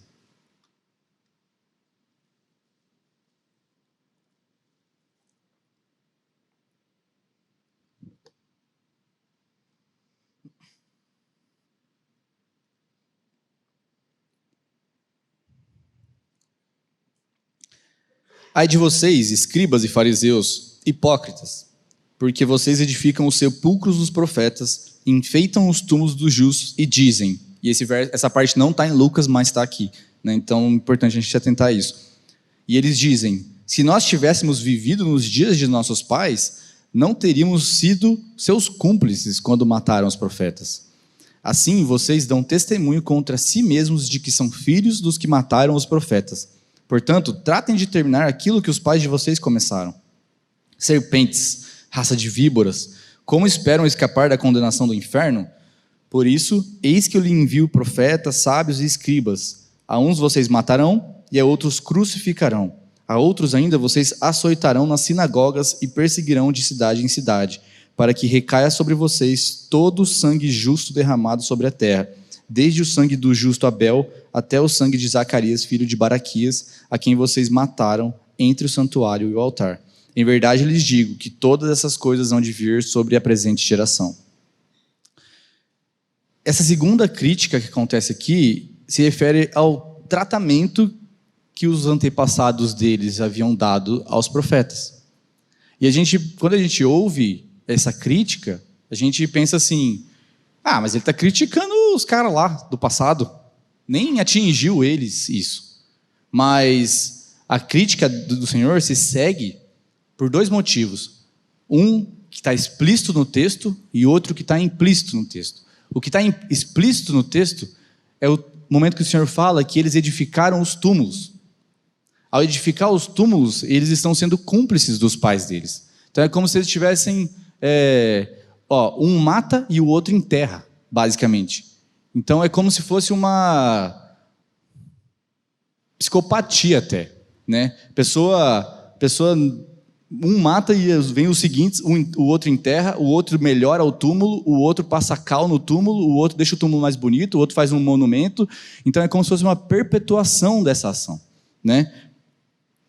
Ai de vocês, escribas e fariseus, hipócritas, porque vocês edificam os sepulcros dos profetas, enfeitam os túmulos dos justos e dizem, e essa parte não está em Lucas, mas está aqui, né? Então é importante a gente se atentar a isso. E eles dizem: se nós tivéssemos vivido nos dias de nossos pais, não teríamos sido seus cúmplices quando mataram os profetas. Assim, vocês dão testemunho contra si mesmos de que são filhos dos que mataram os profetas. Portanto, tratem de terminar aquilo que os pais de vocês começaram. Serpentes, raça de víboras, como esperam escapar da condenação do inferno? Por isso, eis que eu lhe envio profetas, sábios e escribas. A uns vocês matarão e a outros crucificarão. A outros ainda vocês açoitarão nas sinagogas e perseguirão de cidade em cidade, para que recaia sobre vocês todo o sangue justo derramado sobre a terra, desde o sangue do justo Abel até o sangue de Zacarias, filho de Baraquias, a quem vocês mataram entre o santuário e o altar. Em verdade lhes digo que todas essas coisas hão de vir sobre a presente geração. Essa segunda crítica que acontece aqui se refere ao tratamento que os antepassados deles haviam dado aos profetas. E quando a gente ouve essa crítica, a gente pensa assim, mas ele está criticando os caras lá do passado, nem atingiu eles isso. Mas a crítica do Senhor se segue por dois motivos. Um que está explícito no texto e outro que está implícito no texto. O que está explícito no texto é o momento que o Senhor fala que eles edificaram os túmulos. Ao edificar os túmulos, eles estão sendo cúmplices dos pais deles. Então é como se eles tivessem, um mata e o outro enterra, basicamente. Então é como se fosse uma psicopatia até, né? Um mata e vem os seguintes, o outro enterra, o outro melhora o túmulo, o outro passa cal no túmulo, o outro deixa o túmulo mais bonito, o outro faz um monumento. Então é como se fosse uma perpetuação dessa ação, né?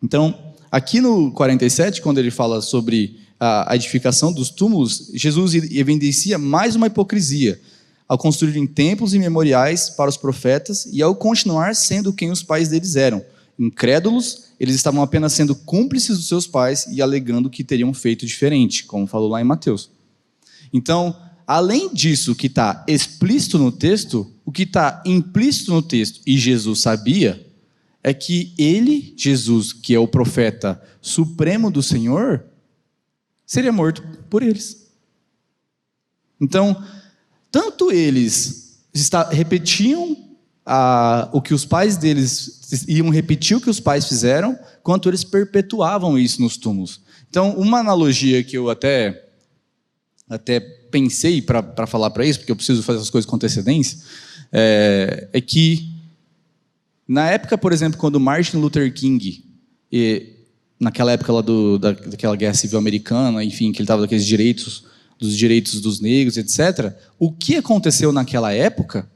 Então, aqui no 47, quando ele fala sobre a edificação dos túmulos, Jesus evidencia mais uma hipocrisia, ao construírem templos e memoriais para os profetas e ao continuar sendo quem os pais deles eram. Incrédulos, eles estavam apenas sendo cúmplices dos seus pais e alegando que teriam feito diferente, como falou lá em Mateus. Então, além disso que está explícito no texto, o que está implícito no texto, e Jesus sabia, é que ele, Jesus, que é o profeta supremo do Senhor, seria morto por eles. Então, tanto eles repetiam o que os pais deles iam repetir o que os pais fizeram, quanto eles perpetuavam isso nos túmulos. Então, uma analogia que eu até pensei para falar para isso, porque eu preciso fazer essas coisas com antecedência, é que na época, por exemplo, quando Martin Luther King, naquela época lá daquela guerra civil americana, enfim, que ele estava daqueles dos direitos dos negros, etc., o que aconteceu naquela época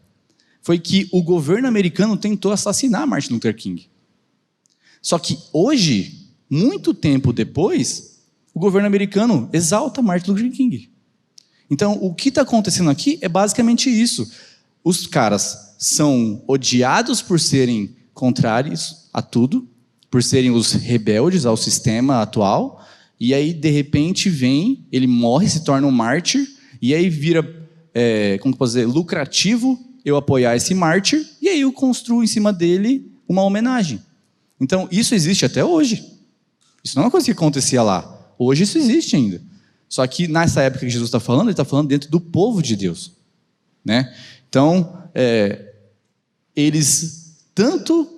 foi que o governo americano tentou assassinar Martin Luther King. Só que hoje, muito tempo depois, o governo americano exalta Martin Luther King. Então, o que está acontecendo aqui é basicamente isso. Os caras são odiados por serem contrários a tudo, por serem os rebeldes ao sistema atual, e aí, de repente, ele morre, se torna um mártir, e aí vira, como posso dizer, lucrativo eu apoiar esse mártir, e aí eu construo em cima dele uma homenagem. Então, isso existe até hoje. Isso não é uma coisa que acontecia lá. Hoje isso existe ainda. Só que nessa época que Jesus está falando, ele está falando dentro do povo de Deus, né? Então, eles tanto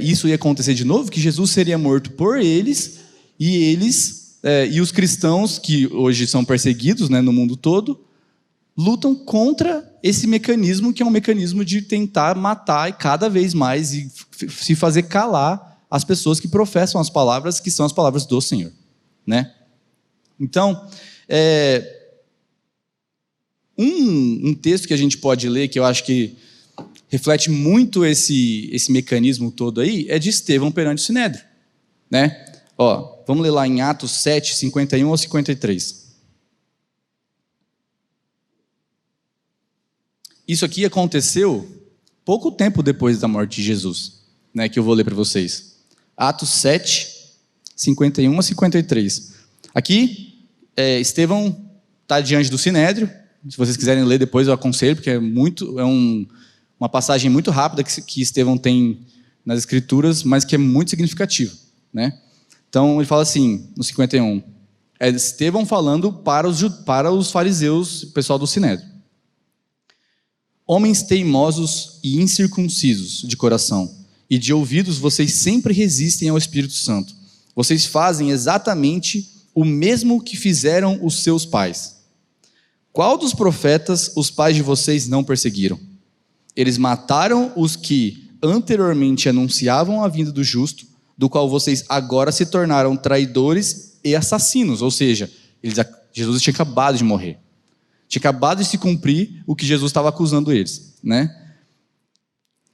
isso ia acontecer de novo, que Jesus seria morto por eles, e os cristãos, que hoje são perseguidos, né, no mundo todo, lutam contra esse mecanismo, que é um mecanismo de tentar matar e cada vez mais e se fazer calar as pessoas que professam as palavras que são as palavras do Senhor, né? Então, um texto que a gente pode ler, que eu acho que reflete muito esse mecanismo todo aí, é de Estevão perante o Sinédrio, né? Vamos ler lá em Atos 7, 51 ou 53. Isso aqui aconteceu pouco tempo depois da morte de Jesus, né, que eu vou ler para vocês. Atos 7, 51 a 53. Aqui, Estevão está diante do Sinédrio. Se vocês quiserem ler depois, eu aconselho, porque uma passagem muito rápida que Estevão tem nas Escrituras, mas que é muito significativa, né? Então, ele fala assim, no 51, Estevão falando para os fariseus, o pessoal do Sinédrio. Homens teimosos e incircuncisos de coração, e de ouvidos vocês sempre resistem ao Espírito Santo. Vocês fazem exatamente o mesmo que fizeram os seus pais. Qual dos profetas os pais de vocês não perseguiram? Eles mataram os que anteriormente anunciavam a vinda do justo, do qual vocês agora se tornaram traidores e assassinos. Ou seja, Jesus tinha acabado de morrer. Tinha acabado de se cumprir o que Jesus estava acusando eles, né?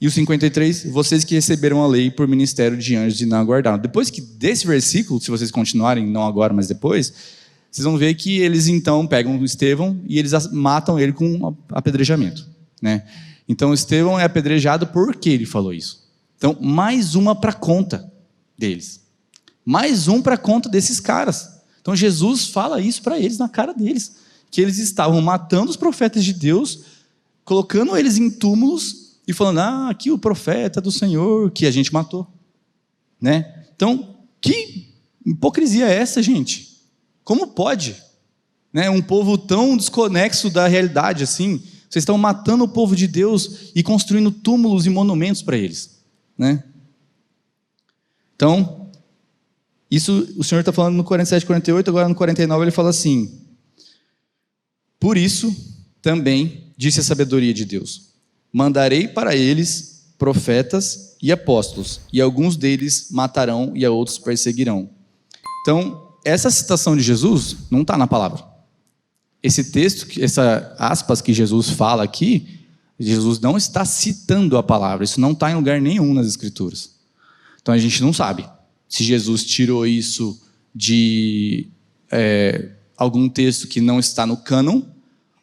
E o 53, vocês que receberam a lei por ministério de anjos e não aguardaram. Depois desse versículo, se vocês continuarem, não agora, mas depois, vocês vão ver que eles então pegam Estevão e eles matam ele com apedrejamento, né? Então Estevão é apedrejado porque ele falou isso. Então, mais uma para conta deles. Mais um para conta desses caras. Então, Jesus fala isso para eles, na cara deles. Que eles estavam matando os profetas de Deus, colocando eles em túmulos e falando, aqui o profeta do Senhor que a gente matou. Né? Então, que hipocrisia é essa, gente? Como pode? Né? Um povo tão desconexo da realidade assim. Vocês estão matando o povo de Deus e construindo túmulos e monumentos para eles. Né? Então, isso o Senhor está falando no 47, 48, agora no 49 ele fala assim: por isso também disse a sabedoria de Deus: mandarei para eles profetas e apóstolos, e alguns deles matarão e a outros perseguirão. Então, essa citação de Jesus não está na palavra. Esse texto, essa aspas que Jesus fala aqui, Jesus não está citando a palavra, isso não está em lugar nenhum nas Escrituras. Então a gente não sabe se Jesus tirou isso de algum texto que não está no cânon,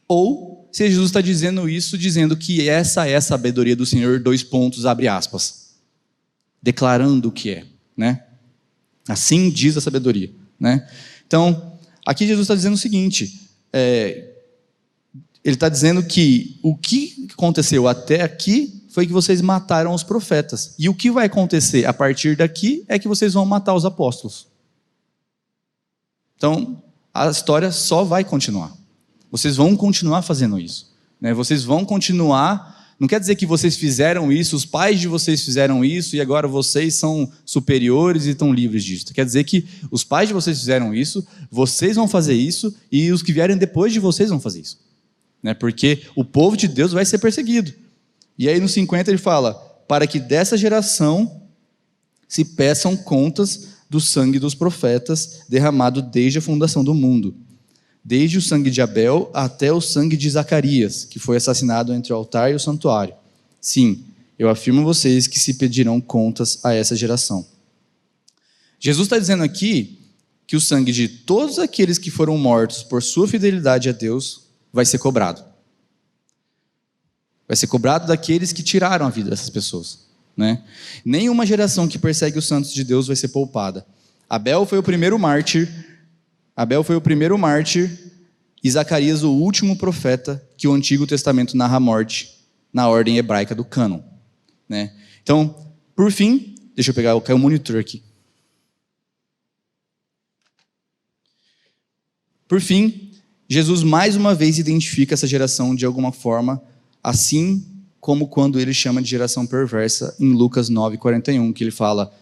ou se Jesus está dizendo isso, dizendo que essa é a sabedoria do Senhor, abre aspas, declarando o que é, né? Assim diz a sabedoria, né? Então, aqui Jesus está dizendo o seguinte, ele está dizendo que o que aconteceu até aqui foi que vocês mataram os profetas. E o que vai acontecer a partir daqui é que vocês vão matar os apóstolos. Então, a história só vai continuar. Vocês vão continuar fazendo isso. Né? Vocês vão continuar... Não quer dizer que vocês fizeram isso, os pais de vocês fizeram isso, e agora vocês são superiores e estão livres disso. Quer dizer que os pais de vocês fizeram isso, vocês vão fazer isso, e os que vierem depois de vocês vão fazer isso. Né? Porque o povo de Deus vai ser perseguido. E aí no 50 ele fala, para que dessa geração se peçam contas do sangue dos profetas derramado desde a fundação do mundo, desde o sangue de Abel até o sangue de Zacarias, que foi assassinado entre o altar e o santuário. Sim, eu afirmo a vocês que se pedirão contas a essa geração. Jesus está dizendo aqui que o sangue de todos aqueles que foram mortos por sua fidelidade a Deus vai ser cobrado. Vai ser cobrado daqueles que tiraram a vida dessas pessoas. Né? Nenhuma geração que persegue os santos de Deus vai ser poupada. Abel foi o primeiro mártir, e Zacarias o último profeta que o Antigo Testamento narra a morte na ordem hebraica do cânon. Né? Então, por fim, deixa eu pegar o monitor aqui. Por fim, Jesus mais uma vez identifica essa geração de alguma forma, assim como quando ele chama de geração perversa em Lucas 9:41, que ele fala: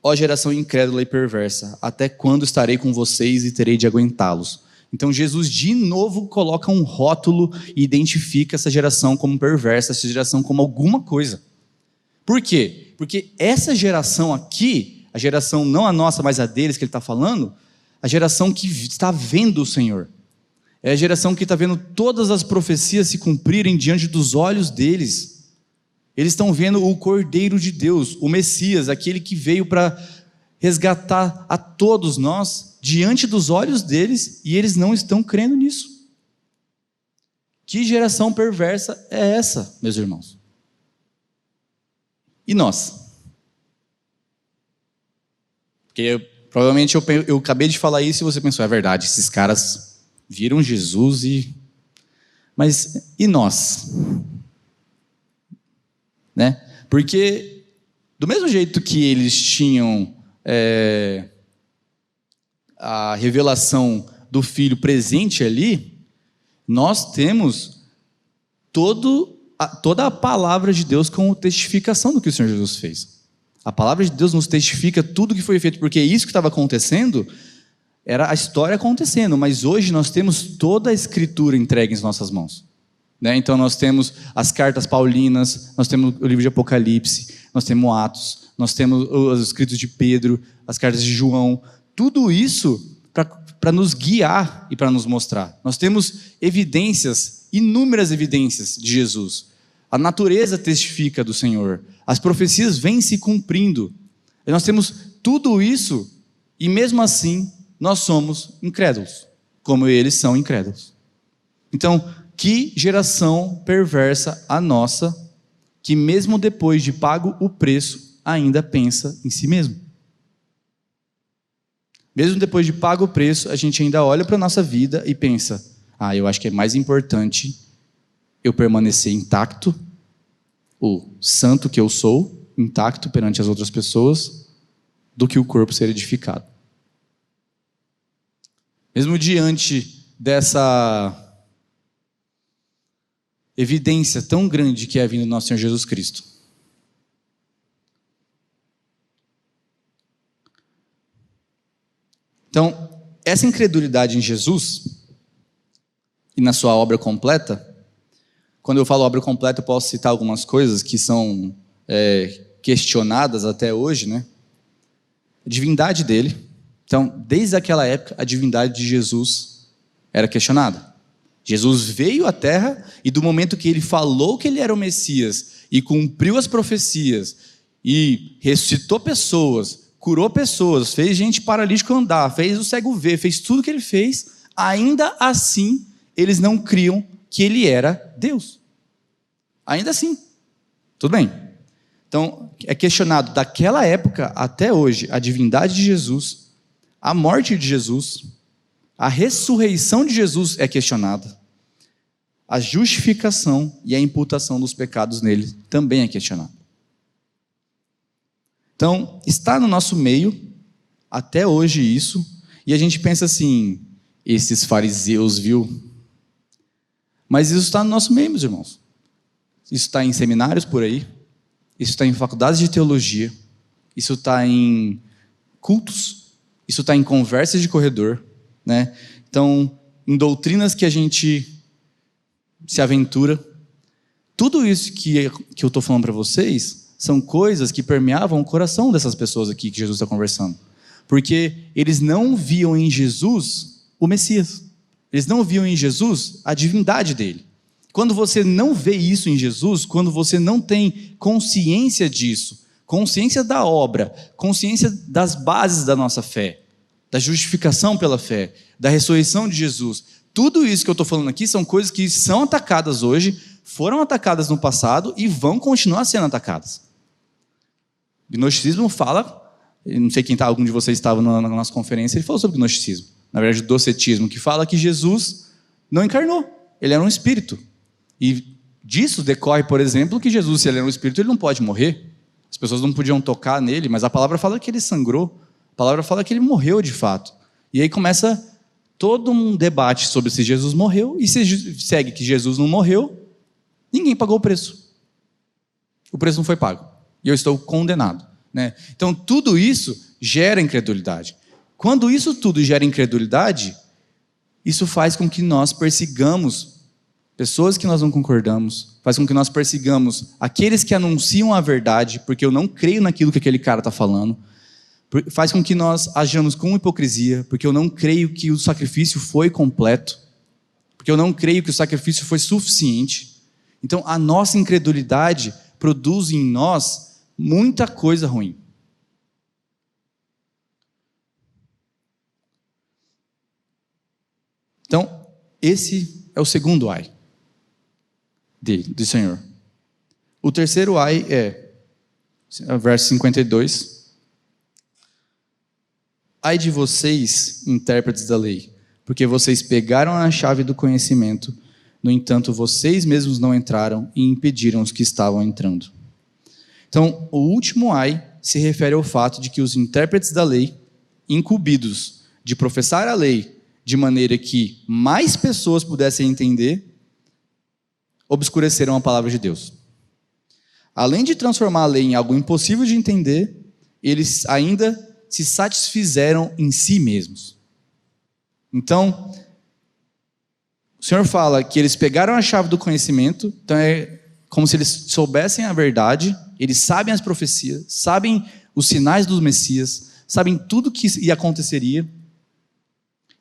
ó geração incrédula e perversa, até quando estarei com vocês e terei de aguentá-los? Então Jesus de novo coloca um rótulo e identifica essa geração como perversa, essa geração como alguma coisa. Por quê? Porque essa geração aqui, a geração não a nossa, mas a deles que ele está falando, a geração que está vendo o Senhor. É a geração que está vendo todas as profecias se cumprirem diante dos olhos deles. Eles estão vendo o Cordeiro de Deus, o Messias, aquele que veio para resgatar a todos nós diante dos olhos deles, e eles não estão crendo nisso. Que geração perversa é essa, meus irmãos? E nós? Porque provavelmente eu acabei de falar isso e você pensou, é verdade, esses caras viram Jesus Mas e nós? Né? Porque do mesmo jeito que eles tinham a revelação do Filho presente ali, nós temos toda a palavra de Deus como testificação do que o Senhor Jesus fez. A palavra de Deus nos testifica tudo que foi feito, porque isso que estava acontecendo era a história acontecendo, mas hoje nós temos toda a Escritura entregue em nossas mãos. Né? Então nós temos as cartas paulinas, nós temos o livro de Apocalipse, nós temos Atos, nós temos os escritos de Pedro, as cartas de João, tudo isso para nos guiar e para nos mostrar. Nós temos evidências, inúmeras evidências de Jesus. A natureza testifica do Senhor, as profecias vêm se cumprindo. E nós temos tudo isso e mesmo assim nós somos incrédulos, como eles são incrédulos. Então, que geração perversa a nossa, que mesmo depois de pago o preço, ainda pensa em si mesmo. Mesmo depois de pago o preço, a gente ainda olha para a nossa vida e pensa: eu acho que é mais importante eu permanecer intacto, o santo que eu sou, intacto perante as outras pessoas, do que o corpo ser edificado. Mesmo diante dessa evidência tão grande que é a vinda do nosso Senhor Jesus Cristo. Então, essa incredulidade em Jesus e na sua obra completa, quando eu falo obra completa, eu posso citar algumas coisas que são questionadas até hoje, né? A divindade dele. Então, desde aquela época, a divindade de Jesus era questionada. Jesus veio à Terra e do momento que ele falou que ele era o Messias e cumpriu as profecias e ressuscitou pessoas, curou pessoas, fez gente paralítica andar, fez o cego ver, fez tudo que ele fez, ainda assim eles não criam que ele era Deus. Ainda assim. Tudo bem. Então, é questionado daquela época até hoje a divindade de Jesus, a morte de Jesus, a ressurreição de Jesus é questionada. A justificação e a imputação dos pecados nele também é questionada. Então, está no nosso meio, até hoje isso, e a gente pensa assim, esses fariseus, viu? Mas isso está no nosso meio, meus irmãos. Isso está em seminários por aí, isso está em faculdades de teologia, isso está em cultos, isso está em conversas de corredor, né? Então, em doutrinas que a gente se aventura. Tudo isso que eu estou falando para vocês são coisas que permeavam o coração dessas pessoas aqui que Jesus está conversando. Porque eles não viam em Jesus o Messias. Eles não viam em Jesus a divindade dele. Quando você não vê isso em Jesus, quando você não tem consciência disso, consciência da obra, consciência das bases da nossa fé, da justificação pela fé, da ressurreição de Jesus, tudo isso que eu estou falando aqui são coisas que são atacadas hoje, foram atacadas no passado e vão continuar sendo atacadas. O gnosticismo fala, não sei quem algum de vocês estava na nossa conferência, ele falou sobre o gnosticismo, na verdade o docetismo, que fala que Jesus não encarnou, ele era um espírito. E disso decorre, por exemplo, que Jesus, se ele era um espírito, ele não pode morrer. As pessoas não podiam tocar nele, mas a palavra fala que ele sangrou, a palavra fala que ele morreu de fato. E aí começa todo um debate sobre se Jesus morreu, e se segue que Jesus não morreu, ninguém pagou o preço. O preço não foi pago. E eu estou condenado, né? Então, tudo isso gera incredulidade. Quando isso tudo gera incredulidade, isso faz com que nós persigamos pessoas que nós não concordamos, faz com que nós persigamos aqueles que anunciam a verdade, porque eu não creio naquilo que aquele cara está falando, faz com que nós ajamos com hipocrisia, porque eu não creio que o sacrifício foi completo, porque eu não creio que o sacrifício foi suficiente. Então, a nossa incredulidade produz em nós muita coisa ruim. Então, esse é o segundo ai do Senhor. O terceiro ai é, verso 52. Ai de vocês, intérpretes da lei, porque vocês pegaram a chave do conhecimento, no entanto, vocês mesmos não entraram e impediram os que estavam entrando. Então, o último ai se refere ao fato de que os intérpretes da lei, incumbidos de professar a lei de maneira que mais pessoas pudessem entender, obscureceram a palavra de Deus. Além de transformar a lei em algo impossível de entender, eles ainda se satisfizeram em si mesmos. Então, o Senhor fala que eles pegaram a chave do conhecimento, então é como se eles soubessem a verdade, eles sabem as profecias, sabem os sinais do Messias, sabem tudo que aconteceria,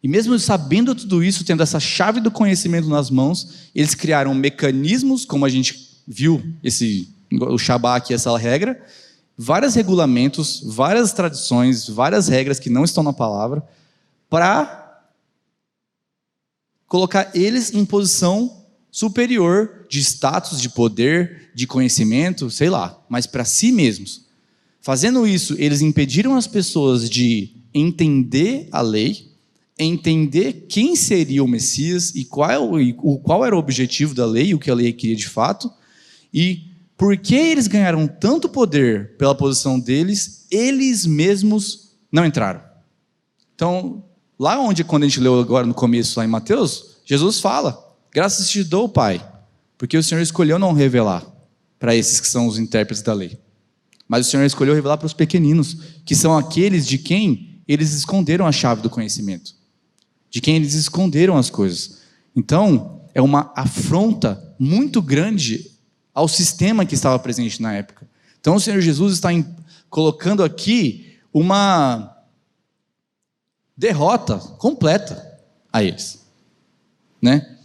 e mesmo sabendo tudo isso, tendo essa chave do conhecimento nas mãos, eles criaram mecanismos, como a gente viu, o Shabat, essa regra, vários regulamentos, várias tradições, várias regras que não estão na palavra, para colocar eles em posição superior de status, de poder, de conhecimento, sei lá, mas para si mesmos. Fazendo isso, eles impediram as pessoas de entender a lei, entender quem seria o Messias e qual era o objetivo da lei, o que a lei queria de fato, e por que eles ganharam tanto poder pela posição deles, eles mesmos não entraram. Então, lá onde, quando a gente leu agora no começo, lá em Mateus, Jesus fala: graças te dou, Pai, porque o Senhor escolheu não revelar para esses que são os intérpretes da lei. Mas o Senhor escolheu revelar para os pequeninos, que são aqueles de quem eles esconderam a chave do conhecimento, de quem eles esconderam as coisas. Então, é uma afronta muito grande ao sistema que estava presente na época. Então, o Senhor Jesus está colocando aqui uma derrota completa a eles, né?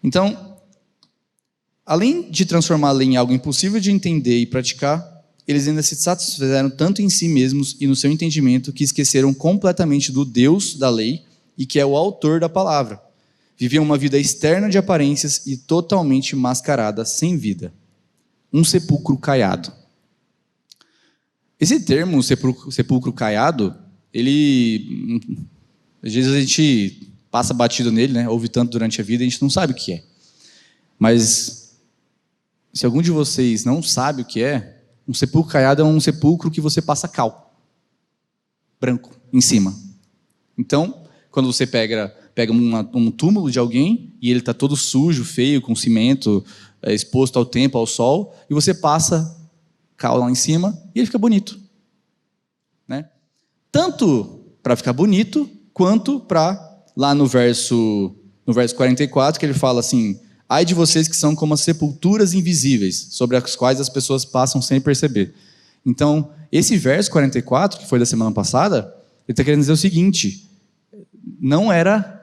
Então, além de transformar a lei em algo impossível de entender e praticar, eles ainda se satisfizeram tanto em si mesmos e no seu entendimento que esqueceram completamente do Deus da lei e que é o autor da palavra. Viviam uma vida externa de aparências e totalmente mascarada, sem vida. Um sepulcro caiado. Esse termo, sepulcro caiado, ele, às vezes a gente passa batido nele, né? Ouve tanto durante a vida, a gente não sabe o que é. Mas, se algum de vocês não sabe o que é, um sepulcro caiado é um sepulcro que você passa cal, branco, em cima. Então, quando você pega um túmulo de alguém, e ele está todo sujo, feio, com cimento, exposto ao tempo, ao sol, e você passa cal lá em cima, e ele fica bonito, né? Tanto para ficar bonito, quanto para, lá no verso 44, que ele fala assim: ai de vocês que são como as sepulturas invisíveis, sobre as quais as pessoas passam sem perceber. Então, esse verso 44, que foi da semana passada, ele está querendo dizer o seguinte: não era...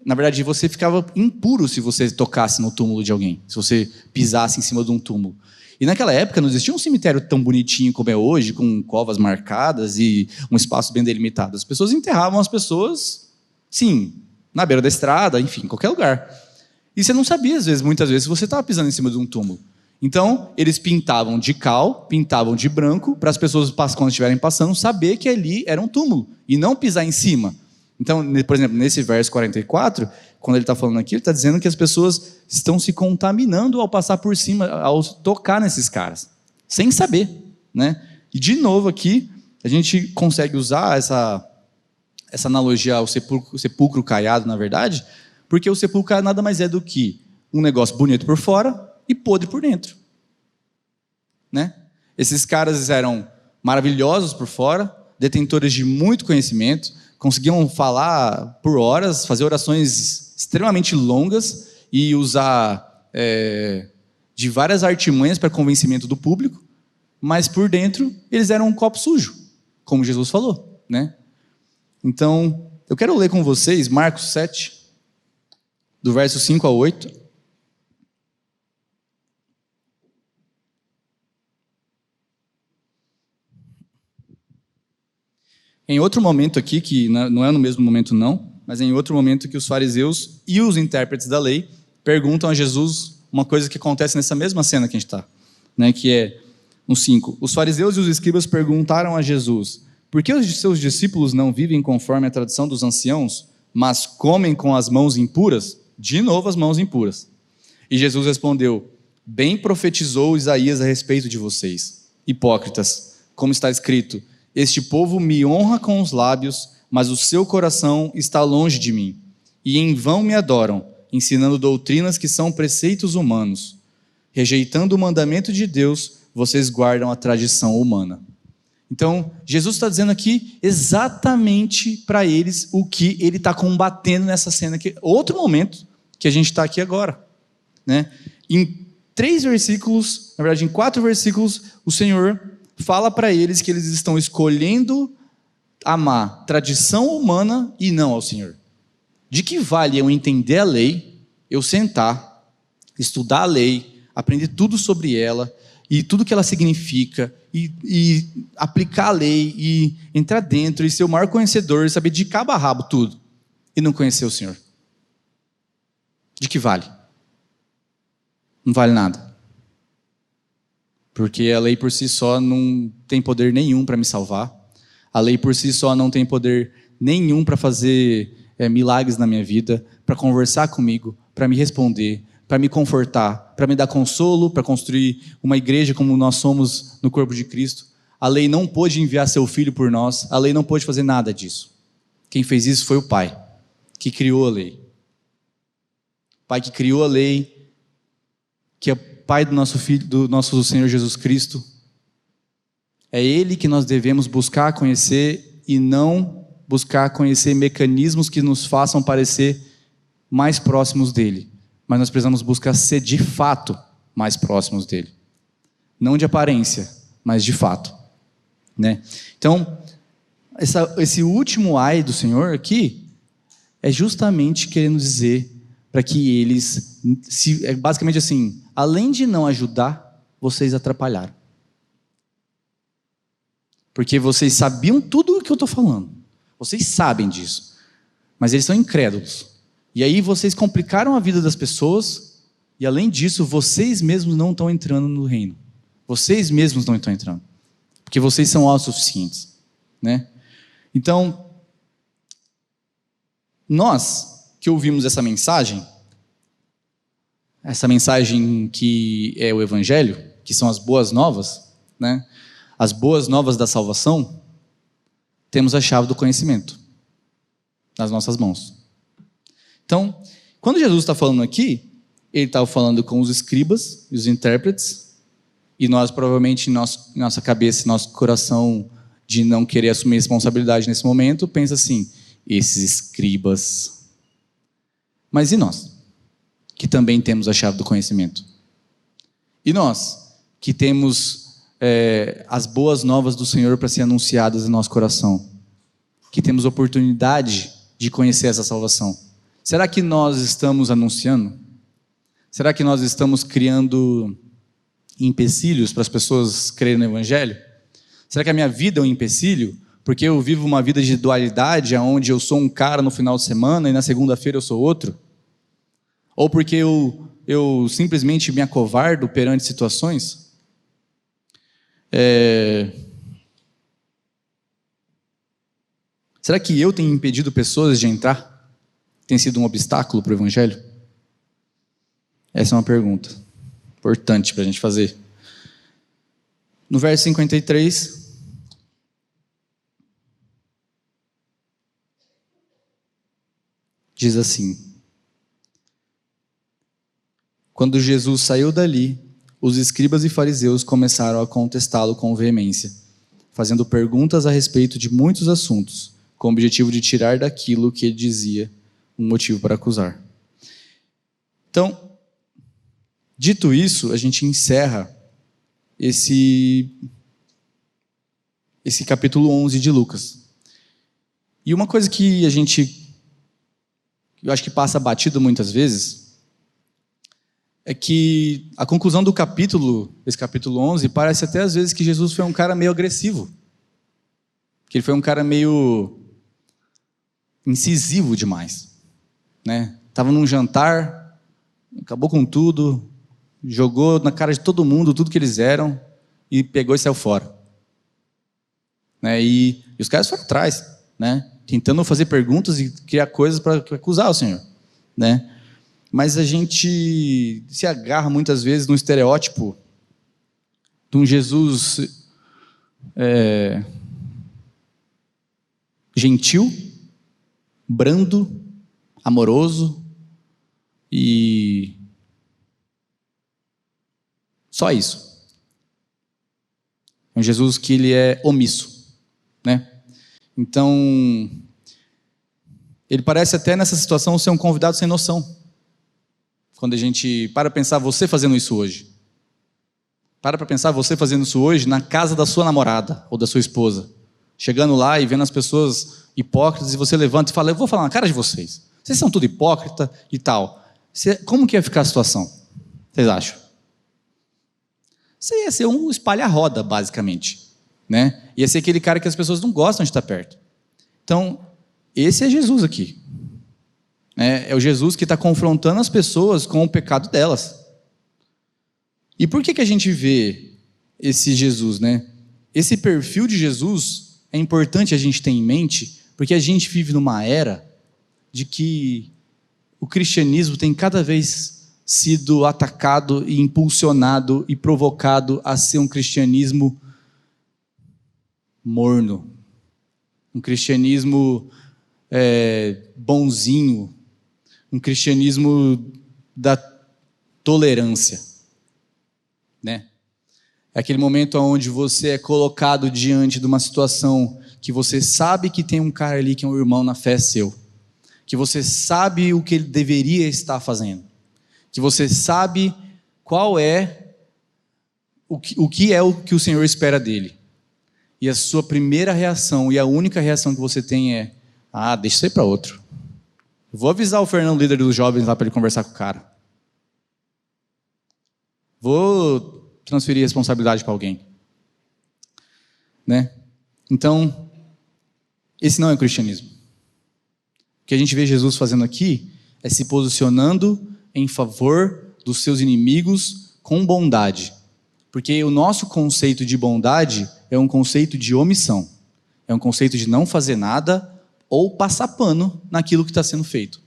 Na verdade, você ficava impuro se você tocasse no túmulo de alguém, se você pisasse em cima de um túmulo. E naquela época não existia um cemitério tão bonitinho como é hoje, com covas marcadas e um espaço bem delimitado. As pessoas enterravam as pessoas, sim, na beira da estrada, enfim, em qualquer lugar. E você não sabia, muitas vezes, se você estava pisando em cima de um túmulo. Então, eles pintavam de cal, pintavam de branco, para as pessoas, quando estiverem passando, saber que ali era um túmulo, e não pisar em cima. Então, por exemplo, nesse verso 44, quando ele está falando aqui, ele está dizendo que as pessoas estão se contaminando ao passar por cima, ao tocar nesses caras, sem saber, né? E, de novo, aqui, a gente consegue usar essa analogia ao sepulcro caiado, na verdade, porque o sepulcro nada mais é do que um negócio bonito por fora e podre por dentro, né? Esses caras eram maravilhosos por fora, detentores de muito conhecimento, conseguiam falar por horas, fazer orações extremamente longas e usar de várias artimanhas para convencimento do público, mas por dentro eles eram um copo sujo, como Jesus falou, né? Então, eu quero ler com vocês Marcos 7, do verso 5 a 8. Em outro momento aqui, que não é no mesmo momento não, mas em outro momento que os fariseus e os intérpretes da lei perguntam a Jesus uma coisa que acontece nessa mesma cena que a gente está, né, que é no 5. Os fariseus e os escribas perguntaram a Jesus: por que os seus discípulos não vivem conforme a tradição dos anciãos, mas comem com as mãos impuras? De novo as mãos impuras. E Jesus respondeu: bem profetizou Isaías a respeito de vocês, hipócritas, como está escrito: este povo me honra com os lábios, mas o seu coração está longe de mim. E em vão me adoram, ensinando doutrinas que são preceitos humanos. Rejeitando o mandamento de Deus, vocês guardam a tradição humana. Então, Jesus está dizendo aqui exatamente para eles o que ele está combatendo nessa cena, que outro momento que a gente está aqui agora, né? Em 3 versículos, na verdade em 4 versículos, o Senhor fala para eles que eles estão escolhendo amar tradição humana e não ao Senhor. De que vale eu entender a lei, eu sentar, estudar a lei, aprender tudo sobre ela e tudo que ela significa e aplicar a lei e entrar dentro e ser o maior conhecedor e saber de cabo a rabo tudo e não conhecer o Senhor? De que vale? Não vale nada. Porque a lei por si só não tem poder nenhum para me salvar. A lei por si só não tem poder nenhum para fazer milagres na minha vida, para conversar comigo, para me responder, para me confortar, para me dar consolo, para construir uma igreja como nós somos no corpo de Cristo. A lei não pôde enviar seu filho por nós, a lei não pôde fazer nada disso. Quem fez isso foi o Pai, que criou a lei. O Pai que criou a lei, que é Pai do nosso Filho, do nosso Senhor Jesus Cristo. É Ele que nós devemos buscar conhecer e não buscar conhecer mecanismos que nos façam parecer mais próximos dEle. Mas nós precisamos buscar ser de fato mais próximos dEle. Não de aparência, mas de fato. Né? Então, esse último ai do Senhor aqui é justamente querendo dizer para que eles, basicamente assim, além de não ajudar, vocês atrapalharam. Porque vocês sabiam tudo o que eu estou falando. Vocês sabem disso. Mas eles são incrédulos. E aí vocês complicaram a vida das pessoas. E além disso, vocês mesmos não estão entrando no reino. Vocês mesmos não estão entrando. Porque vocês são autossuficientes. Né? Então, nós que ouvimos essa mensagem que é o Evangelho, que são as boas novas, né? As boas novas da salvação, temos a chave do conhecimento nas nossas mãos. Então, quando Jesus está falando aqui, ele estava falando com os escribas e os intérpretes, e nós provavelmente, em nossa cabeça, nosso coração de não querer assumir responsabilidade nesse momento, pensa assim, esses escribas. Mas e nós, que também temos a chave do conhecimento? E nós, que temos as boas novas do Senhor para ser anunciadas em nosso coração, que temos oportunidade de conhecer essa salvação, será que nós estamos anunciando? Será que nós estamos criando empecilhos para as pessoas crerem no Evangelho? Será que a minha vida é um empecilho? Porque eu vivo uma vida de dualidade, onde eu sou um cara no final de semana e na segunda-feira eu sou outro? Ou porque eu simplesmente me acovardo perante situações? Será que eu tenho impedido pessoas de entrar? Tem sido um obstáculo para o Evangelho? Essa é uma pergunta importante para a gente fazer. No verso 53, diz assim: quando Jesus saiu dali, os escribas e fariseus começaram a contestá-lo com veemência, fazendo perguntas a respeito de muitos assuntos, com o objetivo de tirar daquilo que ele dizia um motivo para acusar. Então, dito isso, a gente encerra esse capítulo 11 de Lucas. E uma coisa que eu acho que passa batido muitas vezes, é que a conclusão do esse capítulo 11, parece até às vezes que Jesus foi um cara meio agressivo. Que ele foi um cara meio incisivo demais. Né? Tava num jantar, acabou com tudo, jogou na cara de todo mundo tudo que eles eram e pegou e saiu fora. Né? E os caras foram atrás, né? Tentando fazer perguntas e criar coisas para acusar o Senhor. Né? Mas a gente se agarra muitas vezes no estereótipo de um Jesus gentil, brando, amoroso e só isso. É um Jesus que ele é omisso, né? Então, ele parece até nessa situação ser um convidado sem noção. Quando a gente para pensar você fazendo isso hoje. Para pensar você fazendo isso hoje na casa da sua namorada ou da sua esposa. Chegando lá e vendo as pessoas hipócritas e você levanta e fala, eu vou falar na cara de vocês. Vocês são tudo hipócrita e tal. Como que ia ficar a situação? Vocês acham? Você ia ser um espalha-roda, basicamente. Né? Ia ser aquele cara que as pessoas não gostam de estar perto. Então, esse é Jesus aqui. É o Jesus que está confrontando as pessoas com o pecado delas. E por que a gente vê esse Jesus, né? Esse perfil de Jesus é importante a gente ter em mente, porque a gente vive numa era de que o cristianismo tem cada vez sido atacado e impulsionado e provocado a ser um cristianismo morno, um cristianismo bonzinho, um cristianismo da tolerância, né? É aquele momento onde você é colocado diante de uma situação que você sabe que tem um cara ali que é um irmão na fé seu, que você sabe o que ele deveria estar fazendo, que você sabe qual é o que o Senhor espera dele. E a sua primeira reação e a única reação que você tem é: deixa isso aí para outro. Eu vou avisar o Fernando, líder dos jovens, lá para ele conversar com o cara. Vou transferir a responsabilidade para alguém, né? Então, esse não é o cristianismo. O que a gente vê Jesus fazendo aqui é se posicionando em favor dos seus inimigos com bondade, porque o nosso conceito de bondade é um conceito de omissão, é um conceito de não fazer nada ou passar pano naquilo que está sendo feito,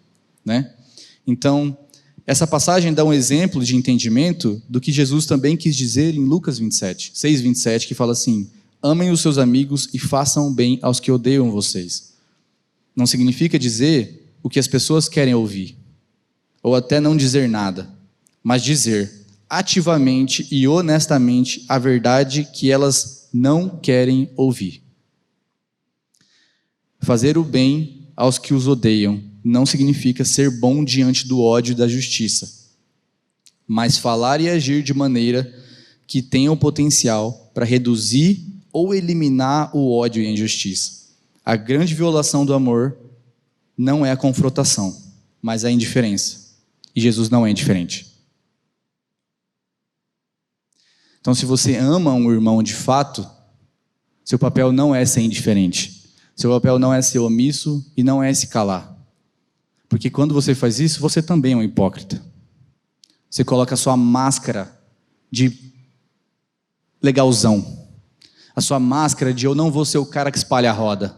né? Então, essa passagem dá um exemplo de entendimento do que Jesus também quis dizer em Lucas 6:27, que fala assim: amem os seus amigos e façam bem aos que odeiam vocês. Não significa dizer o que as pessoas querem ouvir, ou até não dizer nada, mas dizer ativamente e honestamente a verdade que elas não querem ouvir. Fazer o bem aos que os odeiam não significa ser bom diante do ódio e da justiça, mas falar e agir de maneira que tenha o potencial para reduzir ou eliminar o ódio e a injustiça. A grande violação do amor não é a confrontação, mas a indiferença. E Jesus não é indiferente. Então, se você ama um irmão de fato, seu papel não é ser indiferente. Seu papel não é ser omisso e não é se calar. Porque quando você faz isso, você também é um hipócrita. Você coloca a sua máscara de legalzão. A sua máscara de eu não vou ser o cara que espalha a roda.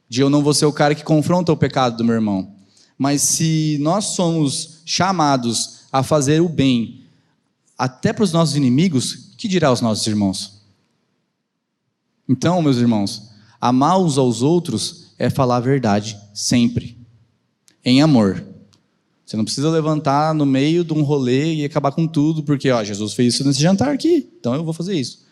De eu não vou ser o cara que confronta o pecado do meu irmão. Mas se nós somos chamados a fazer o bem, até para os nossos inimigos, que dirá aos nossos irmãos? Então, meus irmãos, amar uns aos outros é falar a verdade, sempre. Em amor. Você não precisa levantar no meio de um rolê e acabar com tudo, porque Jesus fez isso nesse jantar aqui, então eu vou fazer isso.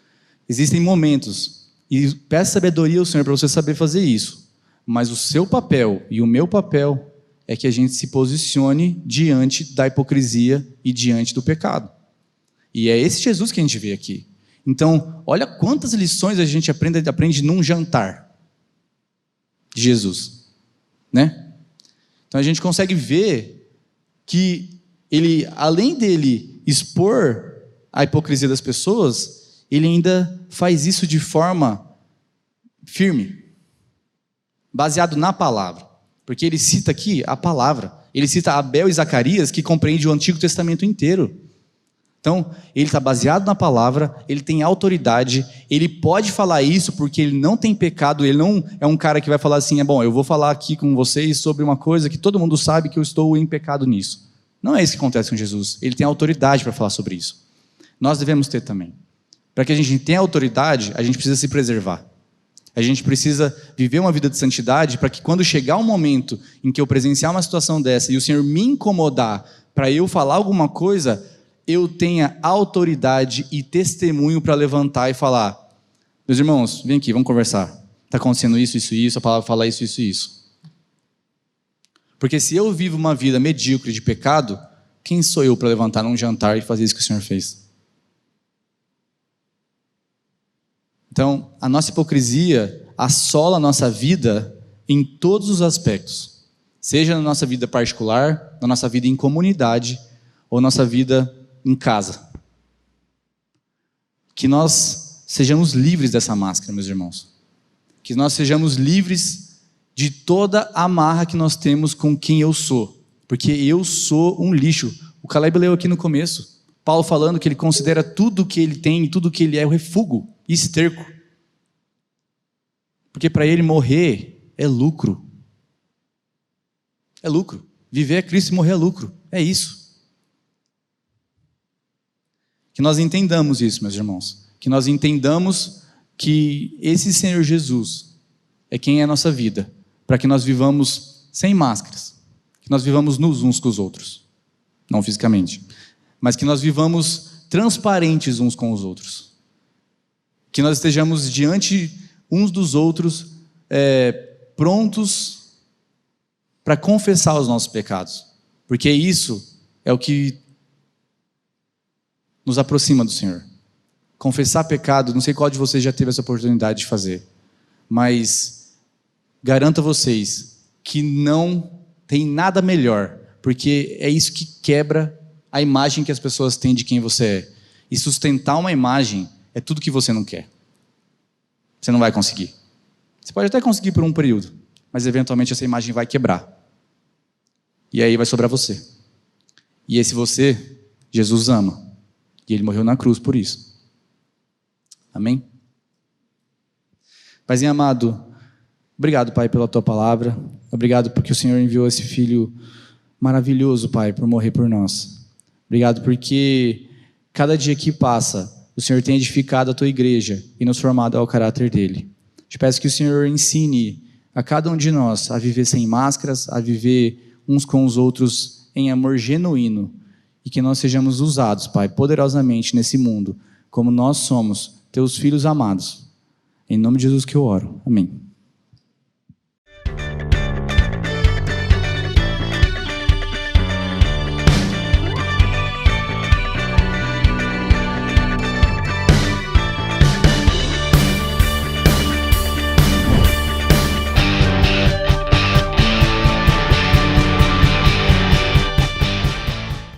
Existem momentos, e peça sabedoria ao Senhor para você saber fazer isso. Mas o seu papel e o meu papel é que a gente se posicione diante da hipocrisia e diante do pecado. E é esse Jesus que a gente vê aqui. Então, olha quantas lições a gente aprende num jantar de Jesus, né? Então a gente consegue ver que ele, além dele expor a hipocrisia das pessoas, ele ainda faz isso de forma firme, baseado na palavra. Porque ele cita aqui a palavra. Ele cita Abel e Zacarias, que compreende o Antigo Testamento inteiro. Então, ele está baseado na palavra, ele tem autoridade, ele pode falar isso porque ele não tem pecado, ele não é um cara que vai falar assim, eu vou falar aqui com vocês sobre uma coisa que todo mundo sabe que eu estou em pecado nisso. Não é isso que acontece com Jesus, ele tem autoridade para falar sobre isso. Nós devemos ter também. Para que a gente tenha autoridade, a gente precisa se preservar. A gente precisa viver uma vida de santidade para que quando chegar um momento em que eu presenciar uma situação dessa e o Senhor me incomodar para eu falar alguma coisa, eu tenha autoridade e testemunho para levantar e falar: meus irmãos, vem aqui, vamos conversar. Está acontecendo isso, isso e isso, a palavra fala isso, isso e isso. Porque se eu vivo uma vida medíocre de pecado, quem sou eu para levantar num jantar e fazer isso que o Senhor fez? Então, a nossa hipocrisia assola a nossa vida em todos os aspectos. Seja na nossa vida particular, na nossa vida em comunidade, ou nossa vida em casa. Que nós sejamos livres dessa máscara, meus irmãos. Que nós sejamos livres de toda a amarra que nós temos com quem eu sou. Porque eu sou um lixo. O Caleb leu aqui no começo. Paulo falando que ele considera tudo que ele tem e tudo que ele é o refúgio e esterco. Porque para ele morrer é lucro. É lucro. Viver é Cristo e morrer é lucro. É isso. Que nós entendamos isso, meus irmãos. Que nós entendamos que esse Senhor Jesus é quem é a nossa vida. Para que nós vivamos sem máscaras. Que nós vivamos nus uns com os outros. Não fisicamente. Mas que nós vivamos transparentes uns com os outros. Que nós estejamos diante uns dos outros, prontos para confessar os nossos pecados. Porque isso é o que nos aproxima do Senhor. Confessar pecado, não sei qual de vocês já teve essa oportunidade de fazer, mas garanto a vocês que não tem nada melhor, porque é isso que quebra a imagem que as pessoas têm de quem você é. E sustentar uma imagem é tudo que você não quer. Você não vai conseguir. Você pode até conseguir por um período, mas eventualmente essa imagem vai quebrar. E aí vai sobrar você. E esse você, Jesus ama. E Ele morreu na cruz por isso. Amém? Paizinho amado, obrigado, Pai, pela Tua palavra. Obrigado porque o Senhor enviou esse Filho maravilhoso, Pai, por morrer por nós. Obrigado porque cada dia que passa, o Senhor tem edificado a Tua igreja e nos formado ao caráter dEle. Te peço que o Senhor ensine a cada um de nós a viver sem máscaras, a viver uns com os outros em amor genuíno e que nós sejamos usados, Pai, poderosamente nesse mundo, como nós somos, Teus filhos amados. Em nome de Jesus que eu oro. Amém.